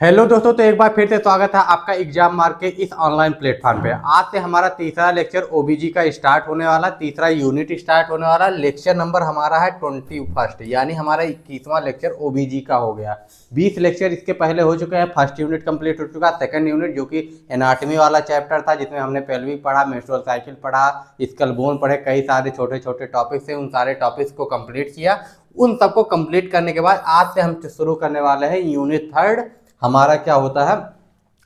Hello दोस्तों, तो एक बार फिर से स्वागत है आपका एग्जाम मार्क के इस ऑनलाइन प्लेटफॉर्म पे। आज से हमारा तीसरा लेक्चर ओबीजी का स्टार्ट होने वाला, तीसरा यूनिट स्टार्ट होने वाला। लेक्चर नंबर हमारा है 21, यानी हमारा 21वां लेक्चर ओबीजी का हो गया। 20 लेक्चर इसके पहले हो चुके हैं। फर्स्ट यूनिट कंप्लीट हो चुका, सेकंड यूनिट जो कि एनाटॉमी वाला चैप्टर था, जिसमें हमने पेल्विक पढ़ा, मेंस्ट्रुअल साइकिल पढ़ा, स्कल बोन पढ़े, कई सारे छोटे छोटे टॉपिक्स थे। उन सारे टॉपिक्स को कंप्लीट किया। उन सबको कंप्लीट करने के बाद आज से हम शुरू करने वाले हैं यूनिट थर्ड। हमारा क्या होता है,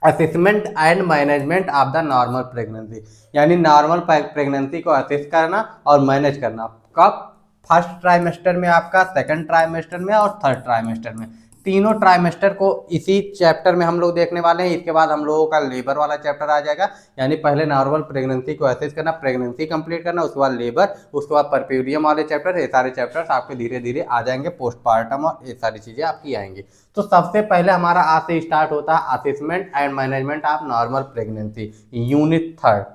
assessment and management of the normal pregnancy, यानी नॉर्मल प्रेगनेंसी को असेस करना और मैनेज करना। कब? फर्स्ट ट्राइमेस्टर में, आपका सेकंड ट्राइमेस्टर में और थर्ड ट्राइमेस्टर में। तीनों ट्राइमेस्टर को इसी चैप्टर में हम लोग देखने वाले हैं। इसके बाद हम लोगों का लेबर वाला चैप्टर आ जाएगा, यानी पहले नॉर्मल प्रेगनेंसी को असेस करना, प्रेगनेंसी कंप्लीट करना, उसके बाद लेबर, उसके बाद परप्यूरियम वाले चैप्टर। ये सारे चैप्टर्स आपके धीरे धीरे आ जाएंगे, पोस्टपार्टम और ये सारी चीजें आपकी आएंगी। तो सबसे पहले हमारा आज से स्टार्ट होता है assessment and management of normal pregnancy, unit third.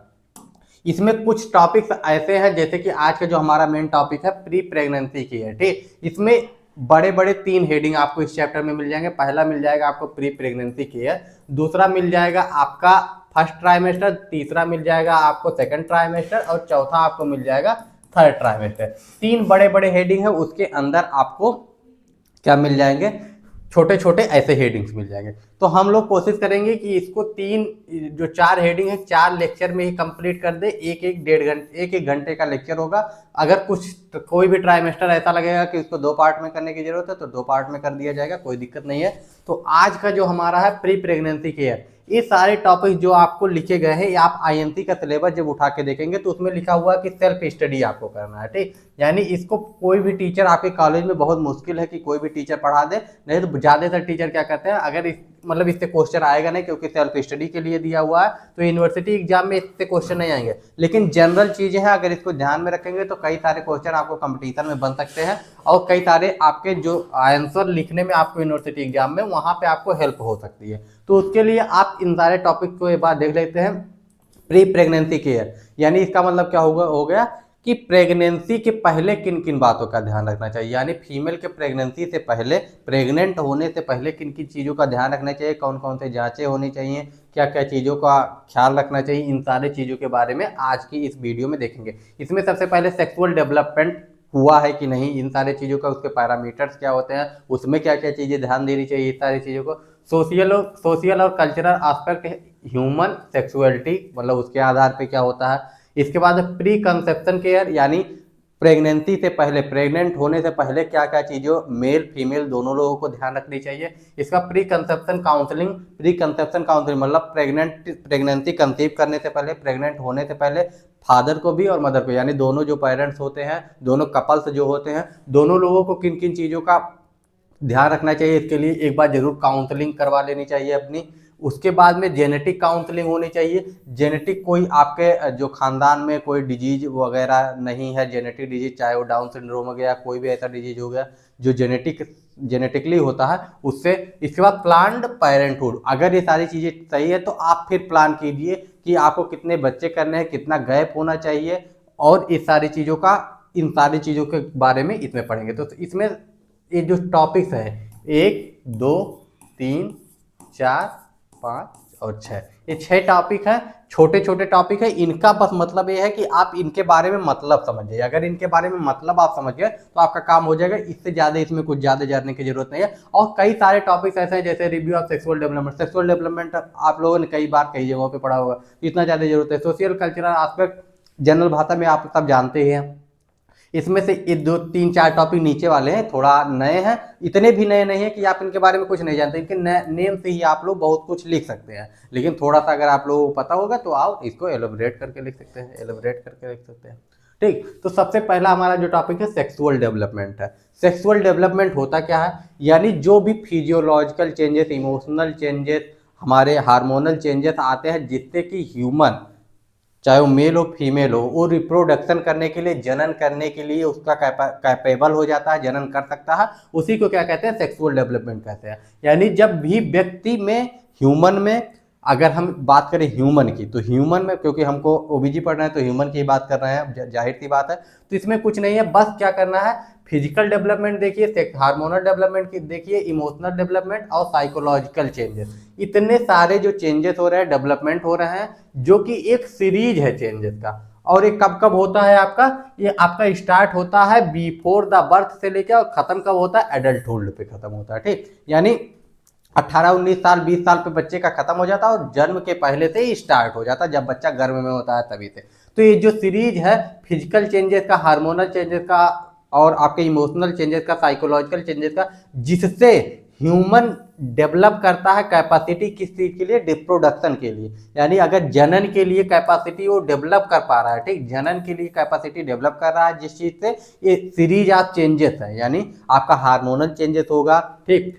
इसमें कुछ टॉपिक्स ऐसे हैं, जैसे कि आज का जो हमारा मेन टॉपिक है प्री प्रेगनेंसी की है, ठीक। इसमें बड़े बड़े 3 हेडिंग आपको इस चैप्टर में मिल जाएंगे। पहला मिल जाएगा आपको प्री प्रेगनेंसी केयर, दूसरा मिल जाएगा आपका फर्स्ट ट्राइमेस्टर, तीसरा मिल जाएगा आपको सेकंड ट्राइमेस्टर और चौथा आपको मिल जाएगा थर्ड ट्राइमेस्टर। 3 बड़े बड़े हेडिंग है, उसके अंदर आपको क्या मिल जाएंगे, छोटे छोटे ऐसे हेडिंग्स मिल जाएंगे। तो हम लोग कोशिश करेंगे कि इसको 3 जो 4 हेडिंग है 4 लेक्चर में ही कंप्लीट कर दे। एक एक घंटे का लेक्चर होगा। अगर कोई भी ट्राइमेस्टर ऐसा लगेगा कि इसको 2 पार्ट में करने की जरूरत है तो 2 पार्ट में कर दिया जाएगा, कोई दिक्कत नहीं है। तो आज का जो हमारा है प्री प्रेगनेंसी केयर, ये सारे टॉपिक जो आपको लिखे गए हैं, आप आईएमसी का सिलेबस जब उठा के देखेंगे तो उसमें लिखा हुआ है कि सेल्फ स्टडी आपको करना है, ठीक। यानी इसको कोई भी टीचर आपके कॉलेज में, बहुत मुश्किल है कि कोई भी टीचर पढ़ा दे। नहीं तो ज्यादातर टीचर क्या करते हैं, अगर मतलब इससे क्वेश्चन आएगा नहीं क्योंकि सेल्फ स्टडी के लिए दिया हुआ है, तो यूनिवर्सिटी एग्जाम में इससे क्वेश्चन नहीं आएंगे। लेकिन जनरल चीजें हैं, अगर इसको ध्यान में रखेंगे तो कई सारे क्वेश्चन आपको कंपटीशन में बन सकते हैं और कई सारे आपके जो आंसर लिखने में आपको यूनिवर्सिटी एग्जाम में वहां पे आपको हेल्प हो सकती है। तो उसके लिए आप इन सारे टॉपिक को एक बार देख लेते हैं। प्री प्रेगनेंसी केयर, यानी इसका मतलब क्या हो गया कि प्रेगनेंसी के पहले किन किन बातों का ध्यान रखना चाहिए, यानी फीमेल के प्रेगनेंसी से पहले, प्रेग्नेंट होने से पहले किन किन चीज़ों का ध्यान रखना चाहिए, कौन कौन से जांचें होनी चाहिए, क्या क्या चीज़ों का ख्याल रखना चाहिए, इन सारे चीज़ों के बारे में आज की इस वीडियो में देखेंगे। इसमें सबसे पहले सेक्सुअल डेवलपमेंट हुआ है कि नहीं, इन सारे चीज़ों का, उसके पैरामीटर्स क्या होते हैं, उसमें क्या क्या चीज़ें ध्यान देनी चाहिए, इस सारी चीज़ों को। सोशल और कल्चरल एस्पेक्ट, ह्यूमन सेक्सुअलिटी, मतलब उसके आधार पे क्या होता है। इसके बाद प्री कंसेप्शन केयर, यानी प्रेगनेंसी से पहले, प्रेग्नेंट होने से पहले क्या क्या चीज़ों, मेल फीमेल दोनों लोगों को ध्यान रखनी चाहिए। इसका pre conception counselling, pre conception counselling मतलब प्रेगनेंसी कंसीव करने से पहले, प्रेग्नेंट होने से पहले फादर को भी और मदर को, यानी दोनों जो पेरेंट्स होते हैं, दोनों कपल्स जो होते हैं, दोनों लोगों को किन किन चीज़ों का ध्यान रखना चाहिए, इसके लिए एक बार जरूर काउंसलिंग करवा लेनी चाहिए अपनी। उसके बाद में जेनेटिक काउंसलिंग होनी चाहिए। जेनेटिक कोई आपके जो खानदान में कोई डिजीज वगैरह नहीं है, जेनेटिक डिजीज, चाहे वो डाउन सिंड्रोम हो गया, कोई भी ऐसा डिजीज हो गया जो जेनेटिकली होता है, उससे। इसके बाद प्लान्ड पेरेंटहुड, अगर ये सारी चीज़ें सही है तो आप फिर प्लान कीजिए कि आपको कितने बच्चे करने हैं, कितना गैप होना चाहिए, और इस सारी चीज़ों का, इन सारी चीज़ों के बारे में इसमें पढ़ेंगे। तो इसमें ये जो टॉपिक्स हैं 1 2 3 4 5 और 6, ये 6 टॉपिक हैं, छोटे छोटे टॉपिक है। इनका बस मतलब ये है कि आप इनके बारे में मतलब समझिए। अगर इनके बारे में मतलब आप समझ गए तो आपका काम हो जाएगा। इससे ज़्यादा इसमें कुछ ज़्यादा जानने की जरूरत नहीं है। और कई सारे टॉपिक्स ऐसे हैं, जैसे review of sexual development. Sexual development आप लोगों ने कई बार कई जगहों पर पढ़ा होगा, इतना ज़्यादा जरूरत है। सोशल कल्चरल एस्पेक्ट जनरल भाषा में आप सब जानते ही हैं। इसमें से ये 2 3 4 टॉपिक नीचे वाले हैं, थोड़ा नए हैं, इतने भी नए नहीं है कि आप इनके बारे में कुछ नहीं जानते। इनके नेम से ही आप लोग बहुत कुछ लिख सकते हैं, लेकिन थोड़ा सा अगर आप लोगों को पता होगा तो आप इसको एलोबरेट करके लिख सकते हैं, ठीक। तो सबसे पहला हमारा जो टॉपिक है सेक्सुअल डेवलपमेंट है। सेक्सुअल डेवलपमेंट होता क्या है, यानी जो भी फिजियोलॉजिकल चेंजेस, इमोशनल चेंजेस, हमारे हार्मोनल चेंजेस आते हैं, जिससे कि ह्यूमन, चाहे वो मेल हो फीमेल हो, वो रिप्रोडक्शन करने के लिए, जनन करने के लिए उसका कैपेबल हो जाता है, जनन कर सकता है, उसी को क्या कहते हैं, सेक्सुअल डेवलपमेंट कहते हैं। यानी जब भी व्यक्ति में, ह्यूमन में अगर हम बात करें ह्यूमन की, तो ह्यूमन में क्योंकि हमको ओबीजी पढ़ना है तो ह्यूमन की बात कर रहे हैं, जाहिर सी बात है। तो इसमें कुछ नहीं है, बस क्या करना है, फिजिकल डेवलपमेंट देखिए, हार्मोनल डेवलपमेंट की देखिए, इमोशनल डेवलपमेंट और साइकोलॉजिकल चेंजेस। इतने सारे जो चेंजेस हो रहे हैं, डेवलपमेंट हो रहे हैं, जो कि एक सीरीज है चेंजेस का। और ये कब कब होता है आपका, ये आपका स्टार्ट होता है बिफोर द बर्थ से लेकर, और खत्म कब होता है, एडल्टहुड पे खत्म होता है। ठीक, यानी 18-19 साल 20 साल पे बच्चे का खत्म हो जाता है, और जन्म के पहले से ही स्टार्ट हो जाता है, जब बच्चा गर्भ में होता है तभी से। तो ये जो सीरीज है फिजिकल चेंजेस का, हार्मोनल चेंजेस का, और आपके इमोशनल चेंजेस का, साइकोलॉजिकल चेंजेस का, जिससे ह्यूमन डेवलप करता है कैपेसिटी किस चीज के लिए, रिप्रोडक्शन के लिए। यानी अगर जनन के लिए कैपेसिटी वो डेवलप कर पा रहा है, ठीक, जनन के लिए कैपेसिटी डेवलप कर रहा है, जिस चीज से ये सीरीज ऑफ चेंजेस है। यानी आपका हार्मोनल चेंजेस होगा, ठीक,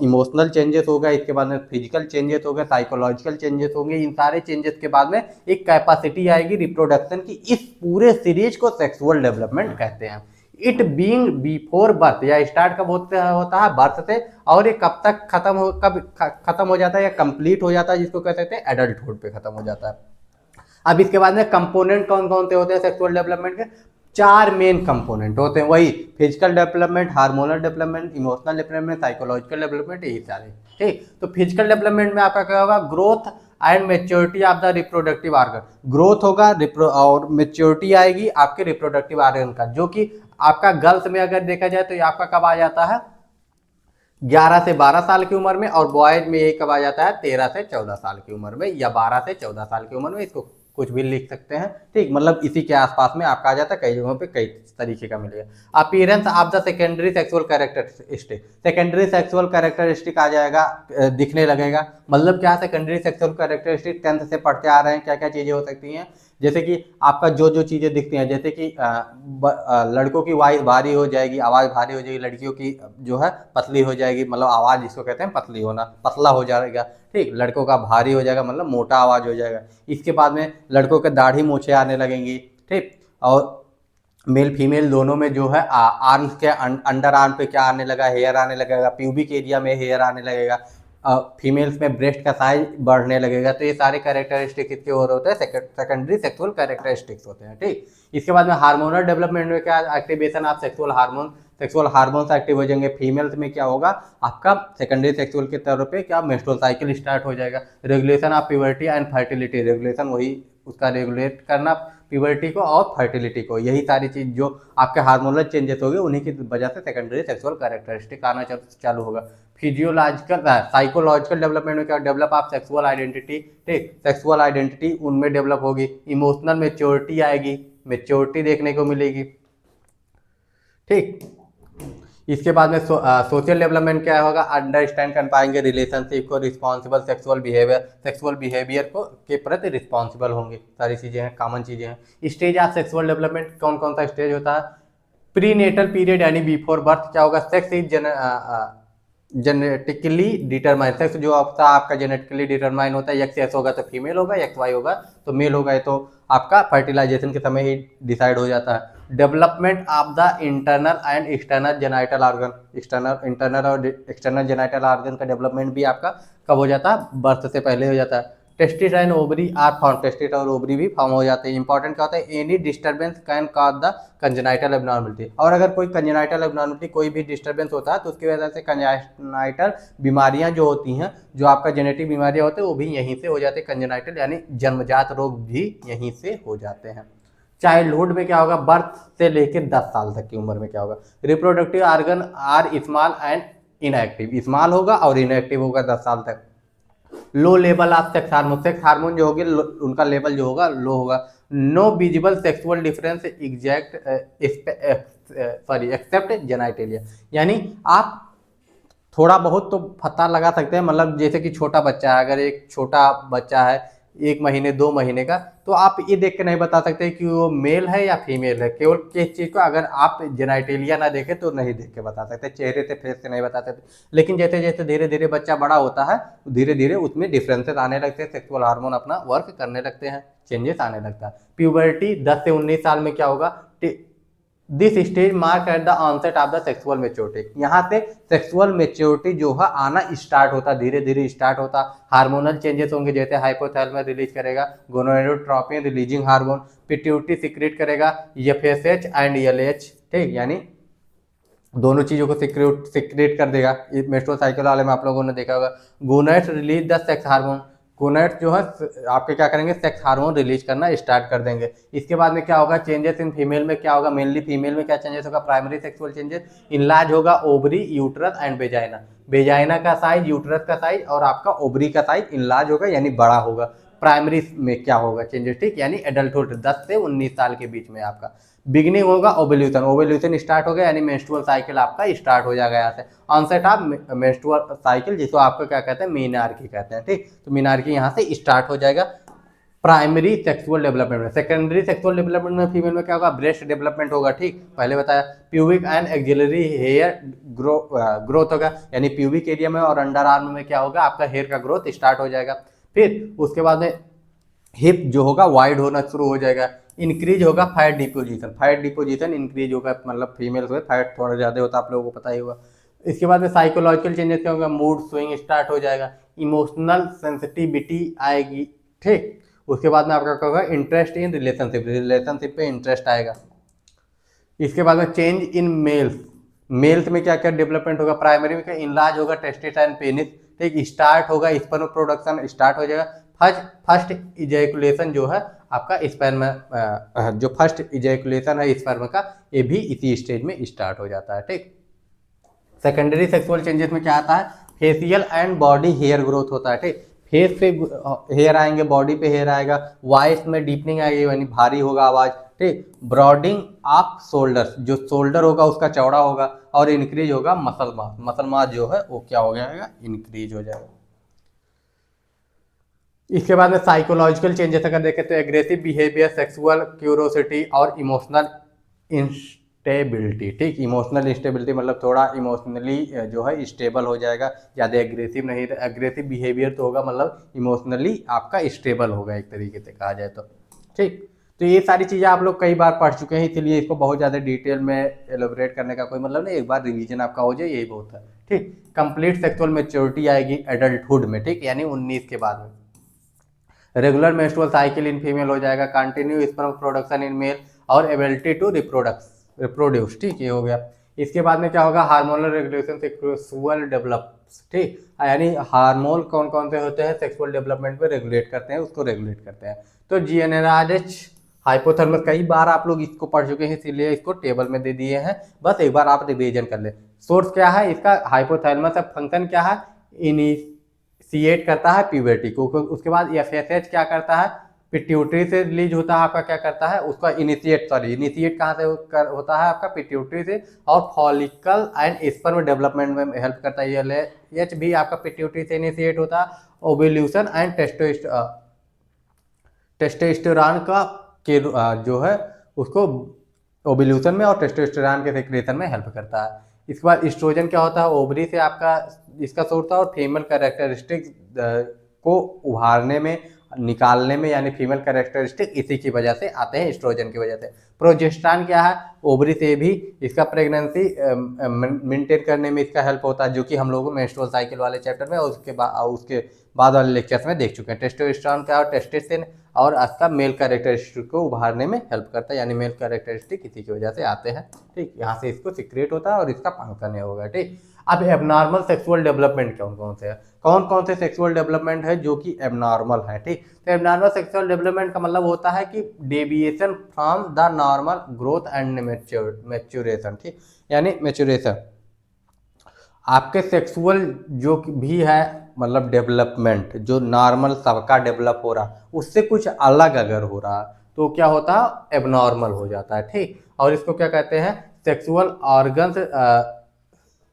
इमोशनल चेंजेस होगा, इसके बाद में फिजिकल चेंजेस होगा, साइकोलॉजिकल चेंजेस होंगे। इन सारे चेंजेस के बाद में एक कैपेसिटी आएगी रिप्रोडक्शन की। इस पूरे सीरीज को सेक्सुअल डेवलपमेंट कहते हैं। इट बीइंग बिफोर बर्थ, या स्टार्ट कब होता है, बर्थ से, और ये कब तक कब खत्म हो जाता है या कंप्लीट हो जाता है, जिसको कह सकते हैं एडल्टहुड पे खत्म हो जाता है। अब इसके बाद में कंपोनेंट कौन कौन से होते हैं सेक्सुअल डेवलपमेंट के, 4 मेन कंपोनेंट होते हैं, वही physical development, hormonal development, emotional development, psychological development, यही सारे। ठीक, तो फिजिकल डेवलपमेंट में आपका क्या होगा, growth and maturity of the reproductive organ. Growth होगा और मेच्योरिटी आएगी आपके रिप्रोडक्टिव ऑर्गन का, जो कि आपका गर्ल्स में अगर देखा जाए तो ये आपका कब आ जाता है, 11 से 12 साल की उम्र में, और बॉयज में यही कब आ जाता है, 13 से 14 साल की उम्र में, या 12 से 14 साल की उम्र में, इसको कुछ भी लिख सकते हैं। ठीक, मतलब इसी के आसपास में आपका आ जाता है, कई जगहों पे कई तरीके का मिलेगा। Appearance of the secondary sexual characteristic, secondary sexual characteristic आ जाएगा, दिखने लगेगा। मतलब क्या, सेकेंडरी सेक्सुअल कैरेक्टरिस्टिक 10th से पढ़ते आ रहे हैं, क्या क्या चीजें हो सकती हैं, जैसे कि आपका जो जो चीजें दिखती हैं, जैसे कि लड़कों की वॉइस भारी हो जाएगी, आवाज भारी हो जाएगी, लड़कियों की जो है पतली हो जाएगी, मतलब आवाज जिसको कहते हैं पतली होना, पतला हो जाएगा। ठीक, लड़कों का भारी हो जाएगा, मतलब मोटा आवाज हो जाएगा। इसके बाद में लड़कों के दाढ़ी मूछें आने लगेंगी। ठीक, और मेल फीमेल दोनों में जो है आर्म्स के अंडर आर्म पे क्या आने लगा, हेयर आने लगेगा, प्यूबिक एरिया में हेयर आने लगेगा, फीमेल्स में ब्रेस्ट का साइज बढ़ने लगेगा। तो ये सारे कैरेक्टरिस्टिक इसके और होते हैं, सेकेंडरी सेक्सुअल कैरेक्टरिस्टिक्स होते हैं। ठीक, इसके बाद में हार्मोनल डेवलपमेंट में क्या, activation of sexual hormones active हो जाएंगे। फीमेल्स में क्या होगा, आपका सेकेंडरी सेक्सुअल के तौर पे क्या, मेंस्ट्रुअल साइकिल स्टार्ट हो जाएगा। Regulation of puberty and fertility, regulation वही उसका रेगुलेट करना प्यूबर्टी को और फर्टिलिटी को, यही सारी चीज जो आपके हार्मोनल चेंजेस होंगे, उन्हीं की वजह से सेकेंडरी सेक्सुअल कैरेक्टरिस्टिक आना चालू होगा। फिजियोलॉजिकल साइकोलॉजिकल डेवलपमेंट में क्या, डेवलप ऑफ सेक्सुअल आइडेंटिटी। ठीक, सेक्सुअल आइडेंटिटी उनमें डेवलप होगी। इमोशनल मेच्योरिटी आएगी, मेच्योरिटी देखने को मिलेगी। ठीक, इसके बाद में सोशल डेवलपमेंट क्या होगा, अंडरस्टैंड कर पाएंगे रिलेशनशिप को, रिस्पॉन्सिबल सेक्सुअल बिहेवियर को के प्रति रिस्पॉन्सिबल होंगे। सारी चीजें हैं, कॉमन चीजें हैं। स्टेज ऑफ सेक्सुअल डेवलपमेंट कौन कौन सा स्टेज होता है, प्री नेटल पीरियड यानी बिफोर बर्थ क्या होगा, sex is genetically determine, sex जो आपका जेनेटिकली डिटरमाइन होता है, एक्स होगा तो फीमेल होगा, एक्स वाई होगा तो मेल होगा, ये तो आपका फर्टिलाइजेशन के समय ही डिसाइड हो जाता है। Development of the internal and external genital organ, internal और एक्सटर्नल जेनाइटल ऑर्गन का डेवलपमेंट भी आपका कब हो जाता है, बर्थ से पहले हो जाता है। Testis and ovary are form, testis और ओवरी भी फॉर्म हो जाते हैं। इंपॉर्टेंट क्या होता है, any disturbance can cause the congenital abnormality, और अगर कोई कंजेनाइटल एबनॉर्मलिटी कोई भी डिस्टर्बेंस होता है तो उसकी वजह से कंजेनाइटल बीमारियां जो होती हैं, जो आपका जेनेटिक बीमारियां होते हैं, वो भी यहीं से हो जाते हैं। कंजेनाइटल यानी जन्मजात रोग भी यहीं से हो जाते हैं। चाइल्डहुड में क्या होगा, बर्थ से लेकर 10 साल तक की उम्र में क्या होगा, reproductive organ are small and inactive, small होगा और इनएक्टिव होगा 10 साल तक। Low level of sex hormone जो होगी उनका लेवल जो होगा लो होगा। No visible sexual difference except genitalia, यानी आप थोड़ा बहुत तो पता लगा सकते हैं, मतलब जैसे कि छोटा बच्चा है, अगर एक छोटा बच्चा है 1 महीने 2 महीने का, तो आप ये देख के नहीं बता सकते कि वो मेल है या फीमेल है। केवल किस चीज़ को अगर आप जेनाइटेलिया ना देखें तो नहीं देख के बता सकते, चेहरे से फेस से नहीं बता सकते। लेकिन जैसे जैसे धीरे धीरे बच्चा बड़ा होता है, धीरे धीरे उसमें डिफरेंसेस आने लगते हैं, सेक्सुअल हार्मोन अपना वर्क करने लगते हैं, चेंजेस आने लगता है। प्यूबर्टी 10 से 19 साल में क्या होगा, this stage mark at the onset of the sexual maturity. यहाँ से सेक्सुअल मेच्योरिटी जो है आना स्टार्ट होता, धीरे धीरे स्टार्ट होता। हार्मोनल चेंजेस होंगे, जैसे हाइपोथैलेमस रिलीज करेगा gonadotropin releasing hormone, pituitary secret करेगा एफएसएच एंड एलएच, ठीक, यानी दोनों चीजों को सीक्रेट कर देगा। मेंस्ट्रुअल साइकिल वाले में आप लोगों ने देखा होगा। Gonads release the sex hormone, gonads जो है आपके क्या करेंगे, सेक्स हार्मोन रिलीज करना स्टार्ट कर देंगे। इसके बाद में क्या होगा, चेंजेस इन फीमेल में क्या होगा, मेनली फीमेल में क्या चेंजेस होगा, प्राइमरी सेक्सुअल चेंजेस, इनलार्ज होगा ovary, uterus and vagina, vagina का साइज, यूट्रस का साइज और आपका ओवरी का साइज इनलार्ज होगा यानी बड़ा होगा। प्राइमरी में क्या होगा चेंजेस, ठीक, यानी एडल्टहुड 10 से 19 साल के बीच में आपका। बिगनिंग होगा ओवल्यूशन, ओवल्यूशन स्टार्ट हो गया यानी मेंस्ट्रुअल साइकिल आपका स्टार्ट हो जाएगा यहाँ से। ऑनसेट ऑफ मेंस्ट्रुअल साइकिल जिसको आपका क्या कहते हैं, मीनार्की कहते हैं, ठीक, तो मीनार्की यहाँ से स्टार्ट हो जाएगा। प्राइमरी सेक्सुअल डेवलपमेंट में, सेकेंडरी सेक्सुअल डेवलपमेंट में फीमेल में क्या होगा, ब्रेस्ट डेवलपमेंट होगा, ठीक, पहले बताया। Pubic and axillary hair growth होगा, यानी प्यूबिक एरिया में और अंडर आर्म में क्या होगा, आपका हेयर का ग्रोथ स्टार्ट हो जाएगा। फिर उसके बाद में हिप जो होगा वाइड होना शुरू हो जाएगा। इंक्रीज होगा fat deposition, fat deposition increase होगा, मतलब फीमेल में फैट थोड़ा ज़्यादा होता है, आप लोगों को पता ही होगा। इसके बाद में साइकोलॉजिकल चेंजेस क्या होगा, मूड स्विंग स्टार्ट हो जाएगा, इमोशनल सेंसिटिविटी आएगी, ठीक। उसके बाद में आपका क्या होगा, इंटरेस्ट इन रिलेशनशिप, रिलेशनशिप पे इंटरेस्ट आएगा। इसके बाद में चेंज इन मेल्स, मेल्स में क्या क्या डेवलपमेंट होगा, प्राइमरी में क्या इनलार्ज होगा टेस्टिस एंड पेनिस, ठीक, स्टार्ट होगा स्पर्म प्रोडक्शन स्टार्ट हो जाएगा। फर्स्ट इजैकुलेशन जो है आपका स्पर्म में, जो फर्स्ट इजैकुलेशन है स्पर्म का, ये भी इसी स्टेज में स्टार्ट हो जाता है, ठीक। सेकेंडरी सेक्सुअल चेंजेस में क्या आता है, facial and body hair growth होता है, ठीक, फेस पे हेयर आएंगे, बॉडी पे हेयर आएगा, वॉइस में डीपनिंग आएगी यानी भारी होगा आवाज, ठीक। ब्रॉडिंग ऑफ शोल्डर, जो शोल्डर होगा उसका चौड़ा होगा, और इंक्रीज होगा मसल मास, मसल मास जो है वो क्या हो जाएगा, इंक्रीज हो जाएगा। इसके बाद में साइकोलॉजिकल चेंजेस अगर देखें तो एग्रेसिव बिहेवियर, सेक्सुअल क्यूरोसिटी और इमोशनल इंस्टेबिलिटी, ठीक, इमोशनल इंस्टेबिलिटी मतलब थोड़ा इमोशनली जो है स्टेबल हो जाएगा, ज़्यादा एग्रेसिव नहीं, एग्रेसिव बिहेवियर तो होगा मतलब इमोशनली आपका स्टेबल होगा एक तरीके से कहा जाए तो, ठीक। तो ये सारी चीज़ें आप लोग कई बार पढ़ चुके हैं, इसलिए इसको बहुत ज़्यादा डिटेल में एलोबरेट करने का कोई मतलब नहीं, एक बार रिवीजन आपका हो जाए यही बहुत है, ठीक। कंप्लीट सेक्सुअल मेच्योरिटी आएगी एडल्टहुड में, ठीक, यानी 19 के बाद में। Regular menstrual cycle in female हो जाएगा, continue sperm production in male और एबिलिटी टू रिप्रोड्यूस, ठीक, ये हो गया। इसके बाद में क्या होगा, हार्मोनल रेगुलेशन सेक्सुअल डेवलप्स, ठीक, यानी हार्मोन कौन कौन से होते हैं सेक्सुअल डेवलपमेंट में रेगुलेट करते हैं, उसको रेगुलेट करते हैं। तो जीएनआरएच हाइपोथैलेमस, कई बार आप लोग इसको पढ़ चुके हैं इसीलिए इसको टेबल में दे दिए हैं, बस एक बार आप रिवीजन कर ले। सोर्स क्या है इसका, हाइपोथैलेमस, फंक्शन क्या है, इनिशिएट करता है प्यूबर्टी को, उसके बाद एफएसएच क्या करता है, पिट्यूटरी से रिलीज होता है आपका, क्या करता है उसका इनिशिएट कहाँ से होता है आपका, पिट्यूटरी से, और फॉलिकल एंड स्पर्म डेवलपमेंट में हेल्प करता है। एच भी आपका पिट्यूटरी से इनिशिएट होता है। ओव्यूलेशन एंड टेस्टोस्टेरोन का के जो है उसको ओव्यूलेशन में और टेस्टोस्टेरोन के सेक्रेशन में हेल्प करता है। इसके बाद एस्ट्रोजन क्या होता है, ओवरी से आपका इसका सोर्स है, और फीमेल कैरेक्टरिस्टिक को उभारने में, निकालने में, यानी फीमेल कैरेक्टरिस्टिक इसी की वजह से आते हैं, एस्ट्रोजन की वजह से। प्रोजेस्टेरॉन क्या है, ओवरी से भी इसका प्रेगनेंसी मेंटेन करने में इसका हेल्प होता है, जो कि हम लोग मेंस्ट्रुअल साइकिल वाले चैप्टर में और उसके बाद वाले लेक्चर्स में देख चुके हैं। टेस्टोस्टेरोन क्या है, टेस्टिस और इसका मेल कैरेक्टरिस्टिक को उभारने में हेल्प करता है, यानी मेल कैरेक्टरिस्टिक इसी की वजह से आते हैं, ठीक, यहाँ से इसको सीक्रेट होता है और इसका फंक्शन होगा, ठीक। अब एबनॉर्मल सेक्सुअल डेवलपमेंट कौन कौन से है, कौन कौन से सेक्सुअल डेवलपमेंट है जो कि एबनॉर्मल है, ठीक। तो एबनॉर्मल सेक्सुअल डेवलपमेंट का मतलब होता है कि deviation from the normal growth and maturation, ठीक, यानी मैच्योरेशन आपके सेक्सुअल जो भी है, मतलब डेवलपमेंट जो नॉर्मल सबका डेवलप हो रहा उससे कुछ अलग अगर हो रहा तो क्या होता है, एबनॉर्मल हो जाता है, ठीक। और इसको क्या कहते हैं, सेक्सुअल ऑर्गन्स,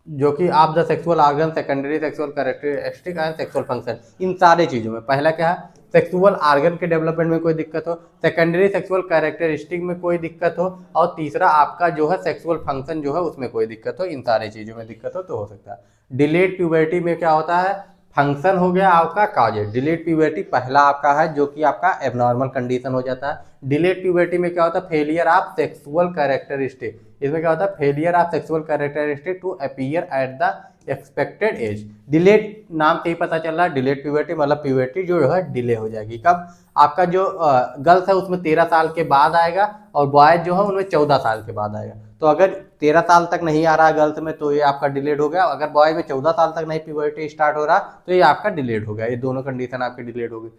जो कि आप the sexual organ, secondary sexual characteristic and sexual function, इन सारे चीज़ों में पहला क्या है, सेक्सुअल ऑर्गन के डेवलपमेंट में कोई दिक्कत हो, सेकेंडरी सेक्सुअल कैरेक्टरिस्टिक में कोई दिक्कत हो, और तीसरा आपका जो है सेक्सुअल फंक्शन जो है उसमें कोई दिक्कत हो, इन सारे चीज़ों में दिक्कत हो तो हो सकता है। डिलेड प्यूबर्टी में क्या होता है, फंक्शन हो गया आपका कॉजेज। डिलेड प्यूबर्टी पहला आपका है जो कि आपका एबनॉर्मल कंडीशन हो जाता है। डिलेड प्यूबर्टी में क्या होता है, फेलियर ऑफ सेक्सुअल कैरेक्टरिस्टिक। इसमें क्या होता है, failure of sexual characteristic to appear at the expected age. Delayed नाम से ही पता चल रहा है, डिलेड प्यूबर्टी मतलब प्यूबर्टी जो है डिले हो जाएगी। कब, आपका जो गर्ल्स है उसमें 13 साल के बाद आएगा और बॉयज जो है उनमें 14 साल के बाद आएगा। तो अगर 13 साल तक नहीं आ रहा है गर्ल्स में तो ये आपका डिलेड हो गया। अगर बॉय में 14 साल तक नहीं प्यूबर्टी स्टार्ट हो रहा तो ये आपका डिलेड हो गया। ये दोनों कंडीशन आपकी डिलेड हो गई।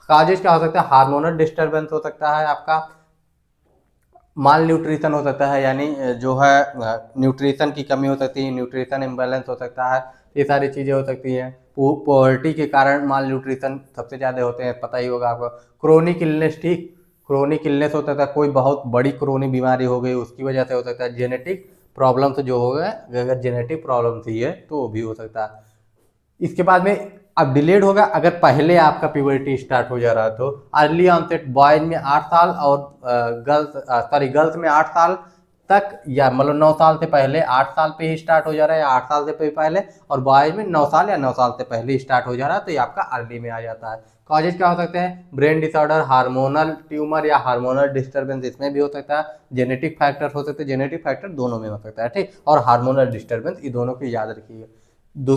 काजेज क्या हो सकता है, हार्मोनल डिस्टर्बेंस हो सकता है, आपका माल न्यूट्रिशन हो सकता है, यानी जो है न्यूट्रिशन की कमी हो सकती है, न्यूट्रिशन इम्बैलेंस हो सकता है, ये सारी चीज़ें हो सकती हैं। पॉवर्टी के कारण माल न्यूट्रिशन सबसे ज़्यादा होते हैं, पता ही होगा आपको। क्रोनिक इलनेस, ठीक, क्रोनिक इलनेस हो सकता है, कोई बहुत बड़ी क्रोनिक बीमारी हो गई उसकी वजह से हो सकता है। जेनेटिक प्रॉब्लम से जो हो गए, अगर जेनेटिक प्रॉब्लम थी है तो वो भी हो सकता है। इसके बाद में अब डिलेड होगा अगर पहले आपका प्यूबर्टी स्टार्ट हो जा रहा है तो अर्ली ऑनसेट बॉयज में 8 साल और गर्ल्स में 8 साल तक, या मतलब 9 साल से पहले 8 साल पे ही स्टार्ट हो जा रहा है, या 8 साल से पहले, और बॉयज में 9 साल या 9 साल से पहले स्टार्ट हो जा रहा है तो ये आपका अर्ली में आ जाता है। कॉजेज क्या हो सकते हैं, ब्रेन डिसऑर्डर, हार्मोनल ट्यूमर या हार्मोनल डिस्टर्बेंस, इसमें भी हो सकता है। जेनेटिक फैक्टर हो सकते हैं, जेनेटिक फैक्टर दोनों में हो सकता है, ठीक, और हार्मोनल डिस्टर्बेंस, ये दोनों को याद रखिए। दो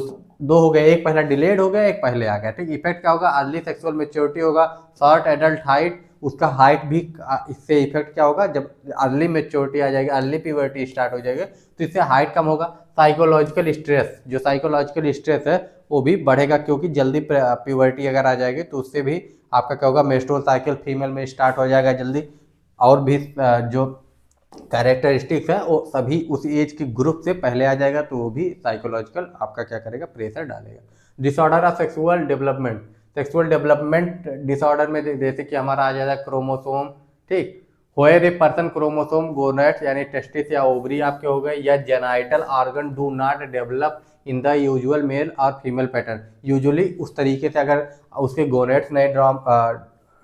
हो गए, एक पहला डिलेड हो गया, एक पहले आ गया, ठीक। इफेक्ट क्या होगा, अर्ली सेक्सुअल मेच्योरिटी होगा, शॉर्ट एडल्ट हाइट, उसका हाइट भी, इससे इफेक्ट क्या होगा, जब अर्ली मेच्योरिटी आ जाएगी, अर्ली प्यूबर्टी स्टार्ट हो जाएगी तो इससे हाइट कम होगा। साइकोलॉजिकल स्ट्रेस, जो साइकोलॉजिकल स्ट्रेस है वो भी बढ़ेगा, क्योंकि जल्दी प्यूबर्टी अगर आ जाएगी तो उससे भी आपका क्या होगा, मेंस्ट्रुअल साइकिल फीमेल में स्टार्ट हो जाएगा जल्दी, और भी जो कैरेक्टरिस्टिक्स है वो सभी उस एज के ग्रुप से पहले आ जाएगा, तो वो भी साइकोलॉजिकल आपका क्या करेगा, प्रेशर डालेगा। Disorder of sexual development, sexual development disorder में जैसे कि हमारा आ जाएगा क्रोमोसोम, ठीक, where a person chromosome gonads यानी टेस्टिस या ओवरी आपके हो गए, या genital organ do not develop in the usual male और फीमेल पैटर्न, यूजुअली उस तरीके से अगर उसके गोनेट्स नहीं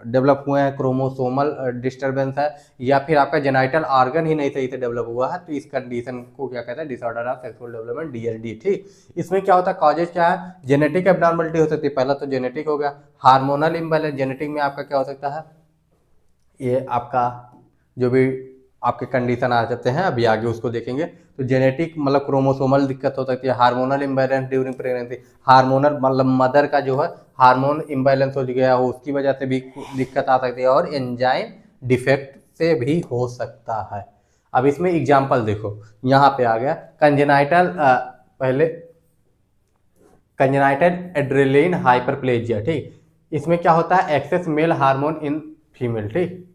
डेवलप हुए हैं, क्रोमोसोमल डिस्टर्बेंस है, या फिर आपका जेनाइटल ऑर्गन ही नहीं सही से डेवलप हुआ है, तो इस कंडीशन को क्या कहते हैं, disorder of sexual development, DSD, ठीक। इसमें क्या होता है, कॉजेज क्या है, जेनेटिक एब्नॉर्मलिटी हो सकती है, पहला तो जेनेटिक हो गया। हार्मोनल इम्बैलेंस, जेनेटिक में आपका क्या हो सकता है, ये आपका जो भी आपके कंडीशन आ जाते हैं अभी आगे उसको देखेंगे, तो जेनेटिक मतलब क्रोमोसोमल दिक्कत हो सकती है। Hormonal imbalance during pregnancy, hormonal मतलब मदर का जो है हार्मोन इम्बैलेंस हो गया हो उसकी वजह से भी दिक्कत आ सकती है, और एंजाइम डिफेक्ट से भी हो सकता है। अब इसमें एग्जाम्पल देखो, यहाँ पे आ गया कंजेनाइटल, पहले कंजेनाइटल एड्रेनालिन हाइपरप्लेजिया, ठीक, इसमें क्या होता है, excess male hormone in female, ठीक,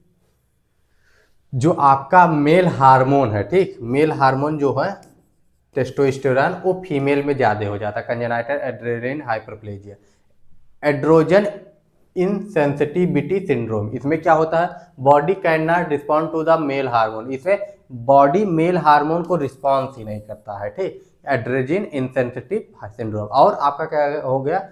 जो आपका मेल हार्मोन है, ठीक, मेल हार्मोन जो है टेस्टोस्टेरोन वो फीमेल में ज़्यादा हो जाता है, congenital adrenaline hyperplasia. Androgen insensitivity syndrome, इसमें क्या होता है, body can not respond to the male hormone, इसमें बॉडी मेल हार्मोन को रिस्पॉन्स ही नहीं करता है, ठीक, एड्रोजन इनसेंसिटिव सिंड्रोम। और आपका क्या हो गया,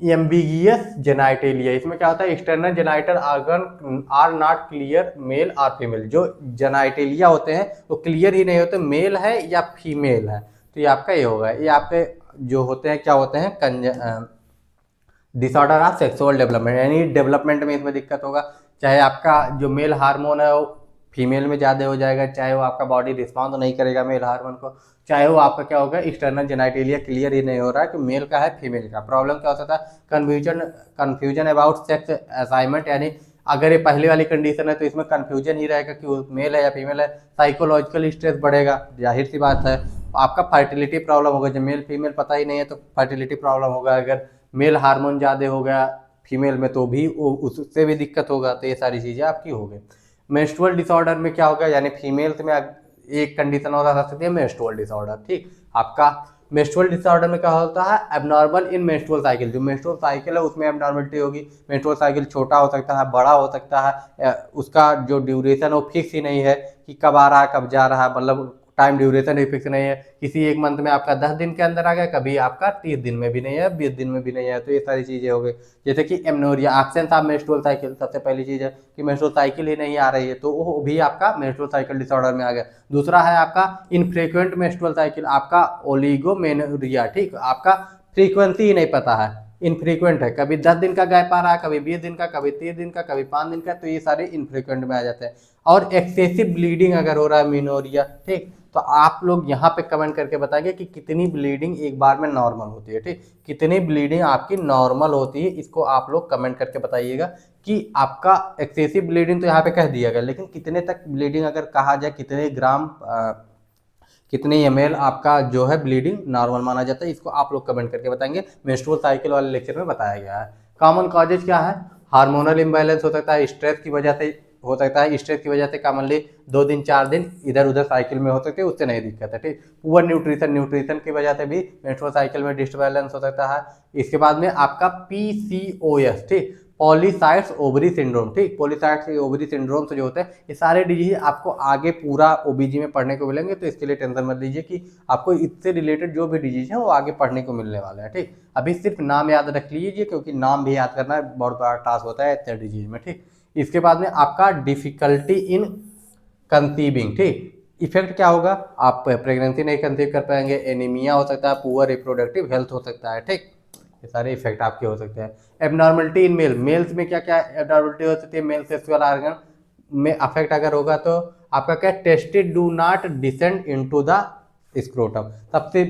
एम्बिगियस जेनाइटेलिया, इसमें क्या होता है, external genital organ are not clear male और फीमेल, जो जेनाइटेलिया होते हैं वो क्लियर ही नहीं होते मेल है या फीमेल है, तो ये आपका ये होगा। ये आपके जो होते हैं क्या होते हैं, डिसऑर्डर ऑफ सेक्सुअल डेवलपमेंट, यानी डेवलपमेंट में इसमें दिक्कत होगा, चाहे आपका जो मेल हार्मोन है वो फीमेल में ज़्यादा हो जाएगा, चाहे वो आपका बॉडी रिस्पॉन्ड नहीं करेगा मेल हार्मोन को, चाहे वो आपका क्या होगा, एक्सटर्नल जेनाइटेलिया क्लियर ही नहीं हो रहा है कि मेल का है फीमेल का। प्रॉब्लम क्या हो सकता है, कन्फ्यूजन अबाउट सेक्स असाइनमेंट, यानी अगर ये पहले वाली कंडीशन है तो इसमें कन्फ्यूजन ही रहेगा कि वो मेल है या फीमेल है। साइकोलॉजिकल स्ट्रेस बढ़ेगा, जाहिर सी बात है। आपका फर्टिलिटी प्रॉब्लम होगा, जब मेल फीमेल पता ही नहीं है तो फर्टिलिटी प्रॉब्लम होगा। अगर मेल हार्मोन ज़्यादा हो गया फीमेल में तो भी उससे भी दिक्कत होगा। तो ये सारी चीज़ें आपकी हो गई। मेंस्ट्रुअल डिसऑर्डर में क्या होगा, यानी फीमेल्स में एक कंडीशन और आ सकती है मेंस्ट्रुअल डिसऑर्डर, ठीक। आपका मेंस्ट्रुअल डिसऑर्डर में क्या होता है, एबनॉर्मल इन मेंस्ट्रुअल साइकिल, जो मेंस्ट्रुअल साइकिल है उसमें एबनॉर्मलिटी होगी। मेंस्ट्रुअल साइकिल छोटा हो सकता है, बड़ा हो सकता है, उसका जो ड्यूरेशन वो फिक्स ही नहीं है कि कब आ रहा है कब जा रहा है, मतलब टाइम ड्यूरेशन भी फिक्स नहीं है। किसी एक मंथ में आपका 10 दिन के अंदर आ गया, कभी आपका 30 दिन में भी नहीं है, 20 दिन में भी नहीं है। तो ये सारी चीज़ें हो गई। जैसे कि amenorrhoea, absence of menstrual cycle, सबसे पहली चीज़ है कि मेंस्ट्रुअल साइकिल ही नहीं आ रही है, तो वो भी आपका मेंस्ट्रुअल साइकिल डिसऑर्डर में आ गया। दूसरा है आपका इनफ्रीक्वेंट मेंस्ट्रुअल साइकिल, आपका ओलिगोमेनोरिया, ठीक, आपका फ्रीक्वेंसी ही नहीं पता है, इनफ्रीक्वेंट है, कभी 10 दिन का गैप आ रहा है, कभी 20 दिन का, कभी 30 दिन का, कभी 5 दिन का, तो ये सारे इनफ्रीक्वेंट में आ जाते हैं। और एक्सेसिव ब्लीडिंग अगर हो रहा है मिनोरिया, ठीक, तो आप लोग यहाँ पे कमेंट करके बताएंगे कि कितनी ब्लीडिंग एक बार में नॉर्मल होती है, ठीक, कितनी ब्लीडिंग आपकी नॉर्मल होती है, इसको आप लोग कमेंट करके बताइएगा कि आपका एक्सेसिव ब्लीडिंग तो यहाँ पे कह दिया गया, लेकिन कितने तक ब्लीडिंग अगर कहा जाए, कितने ग्राम कितने ml आपका जो है ब्लीडिंग नॉर्मल माना जाता है, इसको आप लोग कमेंट करके बताएंगे। मेंस्ट्रुअल साइकिल वाले लेक्चर में बताया गया है। कॉमन कॉजेज क्या है, हार्मोनल इम्बैलेंस हो सकता है, स्ट्रेस की वजह से हो सकता है, स्ट्रेस की वजह से कॉमनली 2 दिन 4 दिन इधर उधर साइकिल में हो सकते हैं, उससे नहीं दिक्कत है, ठीक। पुअर न्यूट्रिशन, न्यूट्रिशन की वजह से भी मेंस्ट्रुअल साइकिल में डिसबैलेंस हो सकता है। इसके बाद में आपका PCOS, ठीक, पॉलीसाइट्स ओवरी सिंड्रोम, ठीक, पॉलीसाइट्स ओवरी सिंड्रोम से जो होते हैं, ये सारे डिजीज आपको आगे पूरा ओबीजी में पढ़ने को मिलेंगे, तो इसके लिए टेंशन मत लीजिए कि आपको इससे रिलेटेड जो भी डिजीज है वो आगे पढ़ने को मिलने वाले हैं, ठीक। अभी सिर्फ नाम याद रख लीजिए, क्योंकि नाम भी याद करना बहुत बड़ा टास्क होता है इतने डिजीज में, ठीक। इसके बाद में आपका डिफिकल्टी इन कंसीविंग, ठीक, इफेक्ट क्या होगा, आप प्रेगनेंसी नहीं कंसीव कर पाएंगे, एनीमिया हो सकता है, पुअर रिप्रोडक्टिव हेल्थ हो सकता है, ठीक, ये सारे इफेक्ट आपके हो सकते हैं। एबनॉर्मलिटी इन मेल, मेल्स में क्या क्या एबनॉर्मलिटी हो सकती है, मेल सेक्सुअल ऑर्गन में अफेक्ट अगर होगा तो आपका क्या, testis do not descend into the scrotum. सबसे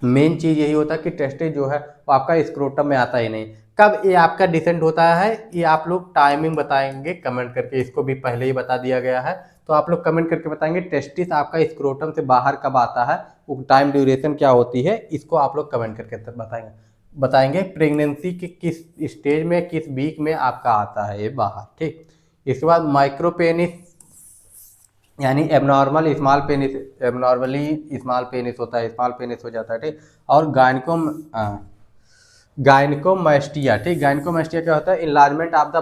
मेन चीज यही होता है कि टेस्टिस जो है वो आपका स्क्रोटम में आता ही नहीं। कब ये आपका डिसेंट होता है, ये आप लोग टाइमिंग बताएंगे कमेंट करके, इसको भी पहले ही बता दिया गया है, तो आप लोग कमेंट करके बताएंगे टेस्टिस आपका स्क्रोटम से बाहर कब आता है, वो टाइम ड्यूरेशन क्या होती है, इसको आप लोग कमेंट करके बताएंगे प्रेगनेंसी के किस स्टेज में, किस वीक में आपका आता है ये बाहर, ठीक। इसके बाद माइक्रोपेनिस यानी abnormal small penis, abnormally small penis होता है, स्मॉल पेनिस हो जाता है, ठीक। और गायनिकोमास्टिया, ठीक, गायनिकोमास्टिया क्या होता है, enlargement of the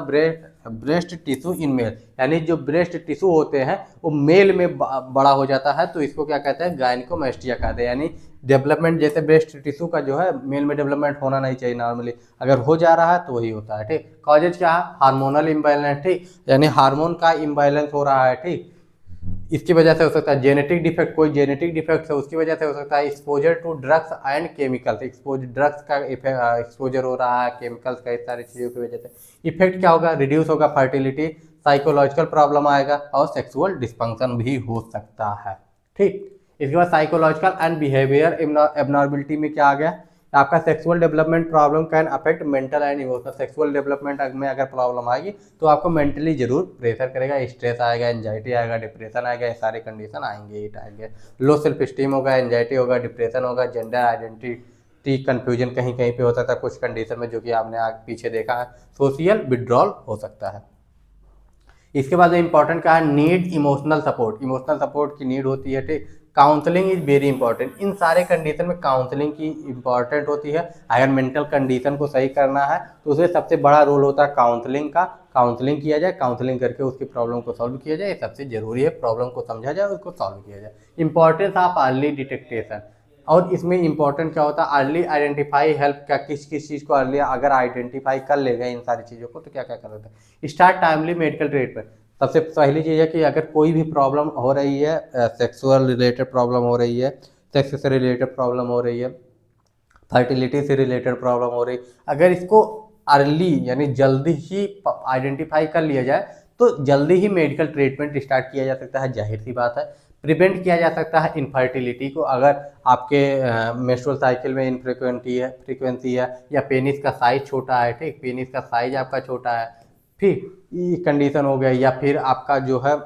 breast tissue in male, यानी जो ब्रेस्ट टिश्यू होते हैं वो मेल में बड़ा हो जाता है, तो इसको क्या कहते हैं, गायनिकोमास्टिया कहते हैं। यानी डेवलपमेंट जैसे ब्रेस्ट टिश्यू का जो है मेल में डेवलपमेंट होना नहीं चाहिए नॉर्मली, अगर हो जा रहा है तो वही होता है, ठीक। कॉजेज क्या है, हार्मोनल इम्बैलेंस, ठीक, यानी हार्मोन का इम्बैलेंस हो रहा है, ठीक, इसकी वजह से हो सकता है। जेनेटिक डिफेक्ट, कोई जेनेटिक डिफेक्ट है उसकी वजह से हो सकता है। Exposure to drugs and chemicals, drugs का एक्सपोजर हो रहा है, केमिकल्स का, इस सारी चीज़ों की वजह से इफेक्ट क्या होगा, रिड्यूस होगा फर्टिलिटी, साइकोलॉजिकल प्रॉब्लम आएगा और सेक्सुअल डिस्फंक्शन भी हो सकता है, ठीक। इसके बाद साइकोलॉजिकल एंड बिहेवियर एबनॉर्मलिटी में क्या आ गया, आपका sexual development problem can affect mental and emotional, sexual development में अगर प्रॉब्लम आएगी तो आपको मेंटली जरूर प्रेशर करेगा, स्ट्रेस आएगा, एंजाइटी आएगा, डिप्रेशन आएगा, ये सारे कंडीशन आएंगे ही आएंगे। लो सेल्फ स्टीम होगा, एंजाइटी होगा, डिप्रेशन होगा, जेंडर आइडेंटिटी कन्फ्यूजन कहीं कहीं पे हो सकता है कुछ कंडीशन में, जो कि आपने आगे पीछे देखा है। सोशल विड्रॉल हो सकता है। इसके बाद इंपॉर्टेंट क्या है, need emotional support, emotional support की नीड होती है, ठीक। काउंसलिंग इज वेरी इंपॉर्टेंट, इन सारे कंडीशन में काउंसलिंग की इंपॉर्टेंट होती है। अगर मेंटल कंडीशन को सही करना है तो उसमें सबसे बड़ा रोल होता है काउंसलिंग का, काउंसलिंग किया जाए, काउंसलिंग करके उसकी प्रॉब्लम को सॉल्व किया जाए, सबसे जरूरी है, प्रॉब्लम को समझा जाए, उसको सॉल्व किया जाए। इंपॉर्टेंस ऑफ अर्ली डिटेक्टेशन, और इसमें इंपॉर्टेंट क्या होता है, अर्ली आइडेंटिफाई हेल्प, क्या किस किस चीज़ को अर्ली अगर आइडेंटिफाई कर लेगा इन सारी चीज़ों को तो क्या क्या कर सकते हैं। स्टार्ट टाइमली मेडिकल ट्रीटमेंट, सबसे पहली चीज़ है कि अगर कोई भी प्रॉब्लम हो रही है, सेक्सुअल रिलेटेड प्रॉब्लम हो रही है, सेक्स से रिलेटेड प्रॉब्लम हो रही है, फर्टिलिटी से रिलेटेड प्रॉब्लम हो रही, अगर इसको अर्ली यानी जल्दी ही आइडेंटिफाई कर लिया जाए तो जल्दी ही मेडिकल ट्रीटमेंट स्टार्ट किया जा सकता है, जाहिर सी बात है। प्रिवेंट किया जा सकता है इनफर्टिलिटी को, अगर आपके मेंस्ट्रुअल साइकिल में फ्रीक्वेंसी है या पेनिस का साइज छोटा है, ठीक, पेनिस का साइज आपका छोटा है, ठीक, ये कंडीशन हो गया, या फिर आपका जो है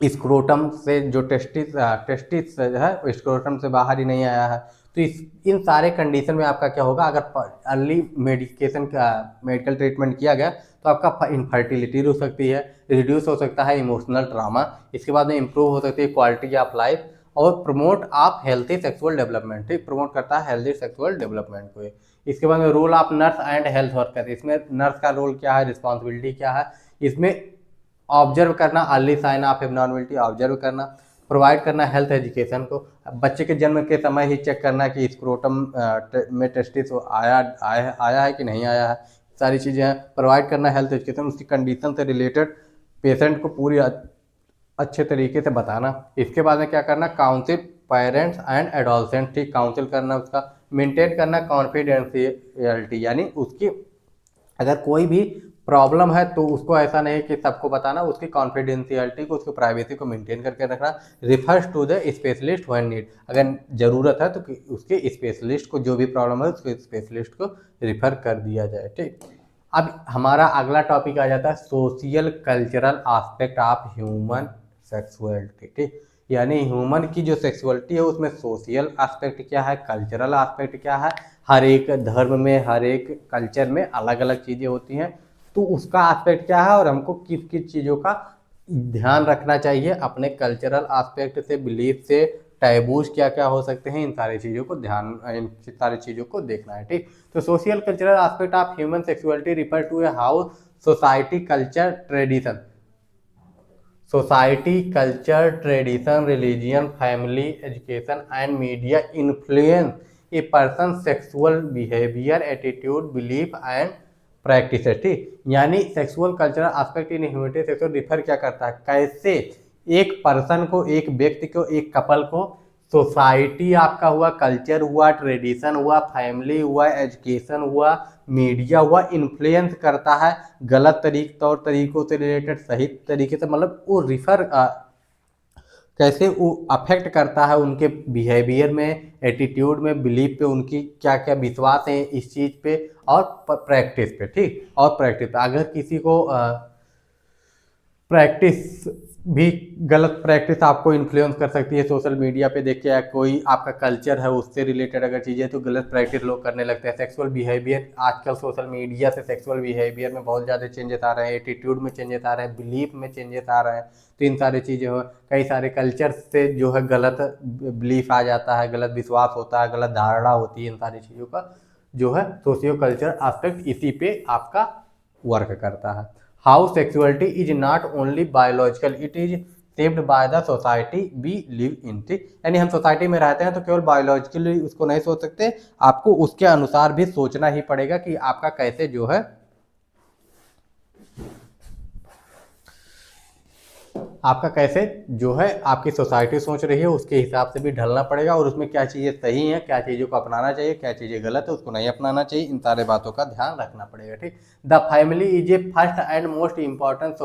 स्क्रोटम से जो टेस्टिस है स्क्रोटम से बाहर ही नहीं आया है, तो इन सारे कंडीशन में आपका क्या होगा, अगर अर्ली मेडिकेशन का मेडिकल ट्रीटमेंट किया गया तो आपका इनफर्टिलिटी रुक सकती है, रिड्यूस हो सकता है इमोशनल ट्रामा, इसके बाद में इंप्रूव हो सकती है क्वालिटी ऑफ लाइफ, और प्रमोट आप हेल्थी सेक्सुअल डेवलपमेंट, ठीक, प्रमोट करता है हेल्थी सेक्सुअल डेवलपमेंट को। इसके बाद में role of nurse and health worker, इसमें नर्स का रोल क्या है, रिस्पॉन्सिबिलिटी क्या है, इसमें ऑब्जर्व करना, early sign of abnormality observe करना, प्रोवाइड करना हेल्थ एजुकेशन को, बच्चे के जन्म के समय ही चेक करना कि स्क्रोटम में टेस्टिस आया है कि नहीं आया है, सारी चीज़ें हैं। प्रोवाइड करना हेल्थ एजुकेशन, उसकी कंडीशन से रिलेटेड पेशेंट को पूरी अच्छे तरीके से बताना। इसके बाद में क्या करना, काउंसिल पेरेंट्स एंड एडोलसेंट, ठीक, काउंसिल करना उसका, मेंटेन करना कॉन्फिडेंशियलिटी, यानी उसकी अगर कोई भी प्रॉब्लम है तो उसको ऐसा नहीं कि सबको बताना, उसकी कॉन्फिडेंशियलिटी को, उसकी प्राइवेसी को मेंटेन करके रखना। Refers to the specialist when need, अगर ज़रूरत है तो उसके स्पेशलिस्ट को, जो भी प्रॉब्लम है उसके स्पेशलिस्ट को रिफर कर दिया जाए, ठीक। अब हमारा अगला टॉपिक आ जाता है social cultural aspect of human sexuality, ठीक। यानी ह्यूमन की जो सेक्सुअलिटी है उसमें सोशल एस्पेक्ट क्या है, कल्चरल एस्पेक्ट क्या है। हर एक धर्म में, हर एक कल्चर में अलग अलग चीज़ें होती हैं, तो उसका एस्पेक्ट क्या है और हमको किस किस चीज़ों का ध्यान रखना चाहिए अपने कल्चरल एस्पेक्ट से, बिलीफ से, टैबूज क्या क्या हो सकते हैं, इन सारी चीज़ों को इन सारी चीज़ों को देखना है, ठीक। तो social cultural aspect of human sexuality refer to a how society culture tradition, society culture tradition religion family education and media influence a person sexual behaviour attitude belief and practice, ठीक। यानी sexual cultural aspect in humanity sexual refer क्या करता है, कैसे एक person को, एक व्यक्ति को, एक कपल को सोसाइटी आपका हुआ, कल्चर हुआ, ट्रेडिशन हुआ, फैमिली हुआ, एजुकेशन हुआ, मीडिया हुआ, इन्फ्लुएंस करता है गलत तौर तरीकों से रिलेटेड, सही तरीके से, मतलब वो रिफर कैसे वो अफेक्ट करता है उनके बिहेवियर में, एटीट्यूड में, बिलीफ पे, उनकी क्या क्या विश्वास है इस चीज़ पे, और प्रैक्टिस पे, ठीक। और प्रैक्टिस पे अगर किसी को प्रैक्टिस भी, गलत प्रैक्टिस आपको इन्फ्लुएंस कर सकती है सोशल मीडिया पे देख के, या कोई आपका कल्चर है उससे रिलेटेड अगर चीज़ें, तो गलत प्रैक्टिस लोग करने लगते हैं। सेक्सुअल बिहेवियर, आजकल सोशल मीडिया से सेक्सुअल बिहेवियर में बहुत ज़्यादा चेंजेस आ रहे हैं, एटीट्यूड में चेंजेस आ रहे हैं, बिलीफ में चेंजेस आ रहे हैं, तो इन सारी चीज़ें हो, कई सारे कल्चर से जो है गलत बिलीफ आ जाता है, गलत विश्वास होता है, गलत धारणा होती है, इन सारी चीज़ों का जो है सोशियो कल्चर एस्पेक्ट इसी पे आपका वर्क करता है। How sexuality is not only biological, it is shaped by the society we live in, ठीक। यानी हम सोसाइटी में रहते हैं तो केवल बायोलॉजिकली उसको नहीं सोच सकते, आपको उसके अनुसार भी सोचना ही पड़ेगा कि आपका कैसे जो है, आपका कैसे जो है आपकी सोसाइटी सोच रही है उसके हिसाब से भी ढलना पड़ेगा, और उसमें क्या चीज़ें सही हैं, क्या चीज़ों को अपनाना चाहिए, क्या चीज़ें गलत है उसको नहीं अपनाना चाहिए, इन सारे बातों का ध्यान रखना पड़ेगा, ठीक। The family is a first and most important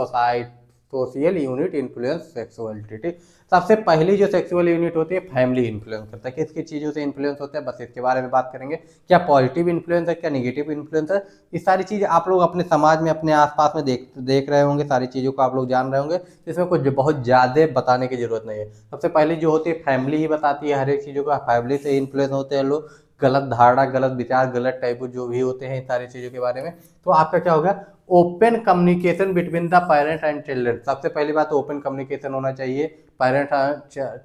social unit influence sexuality, ठीक। सबसे पहली जो सेक्सुअल यूनिट होती है फैमिली इन्फ्लुएंस करता है। किस किस चीज़ों से इन्फ्लुएंस होता है, बस इसके बारे में बात करेंगे। क्या पॉजिटिव इन्फ्लुएंस है, क्या नेगेटिव इन्फ्लुएंस है, ये सारी चीज़ें आप लोग अपने समाज में, अपने आसपास में देख रहे होंगे, सारी चीज़ों को आप लोग जान रहे होंगे, इसमें कुछ बहुत ज़्यादा बताने की जरूरत नहीं है। सबसे पहले जो होती है फैमिली ही बताती है हर एक चीज़ों का, फैमिली से इन्फ्लुएंस होते हैं लोग, गलत धारणा, गलत विचार, गलत टाइप जो भी होते हैं इन सारी चीज़ों के बारे में। तो आपका क्या होगा, open communication between the parent and children. सबसे पहली बात ओपन कम्युनिकेशन होना चाहिए पेरेंट और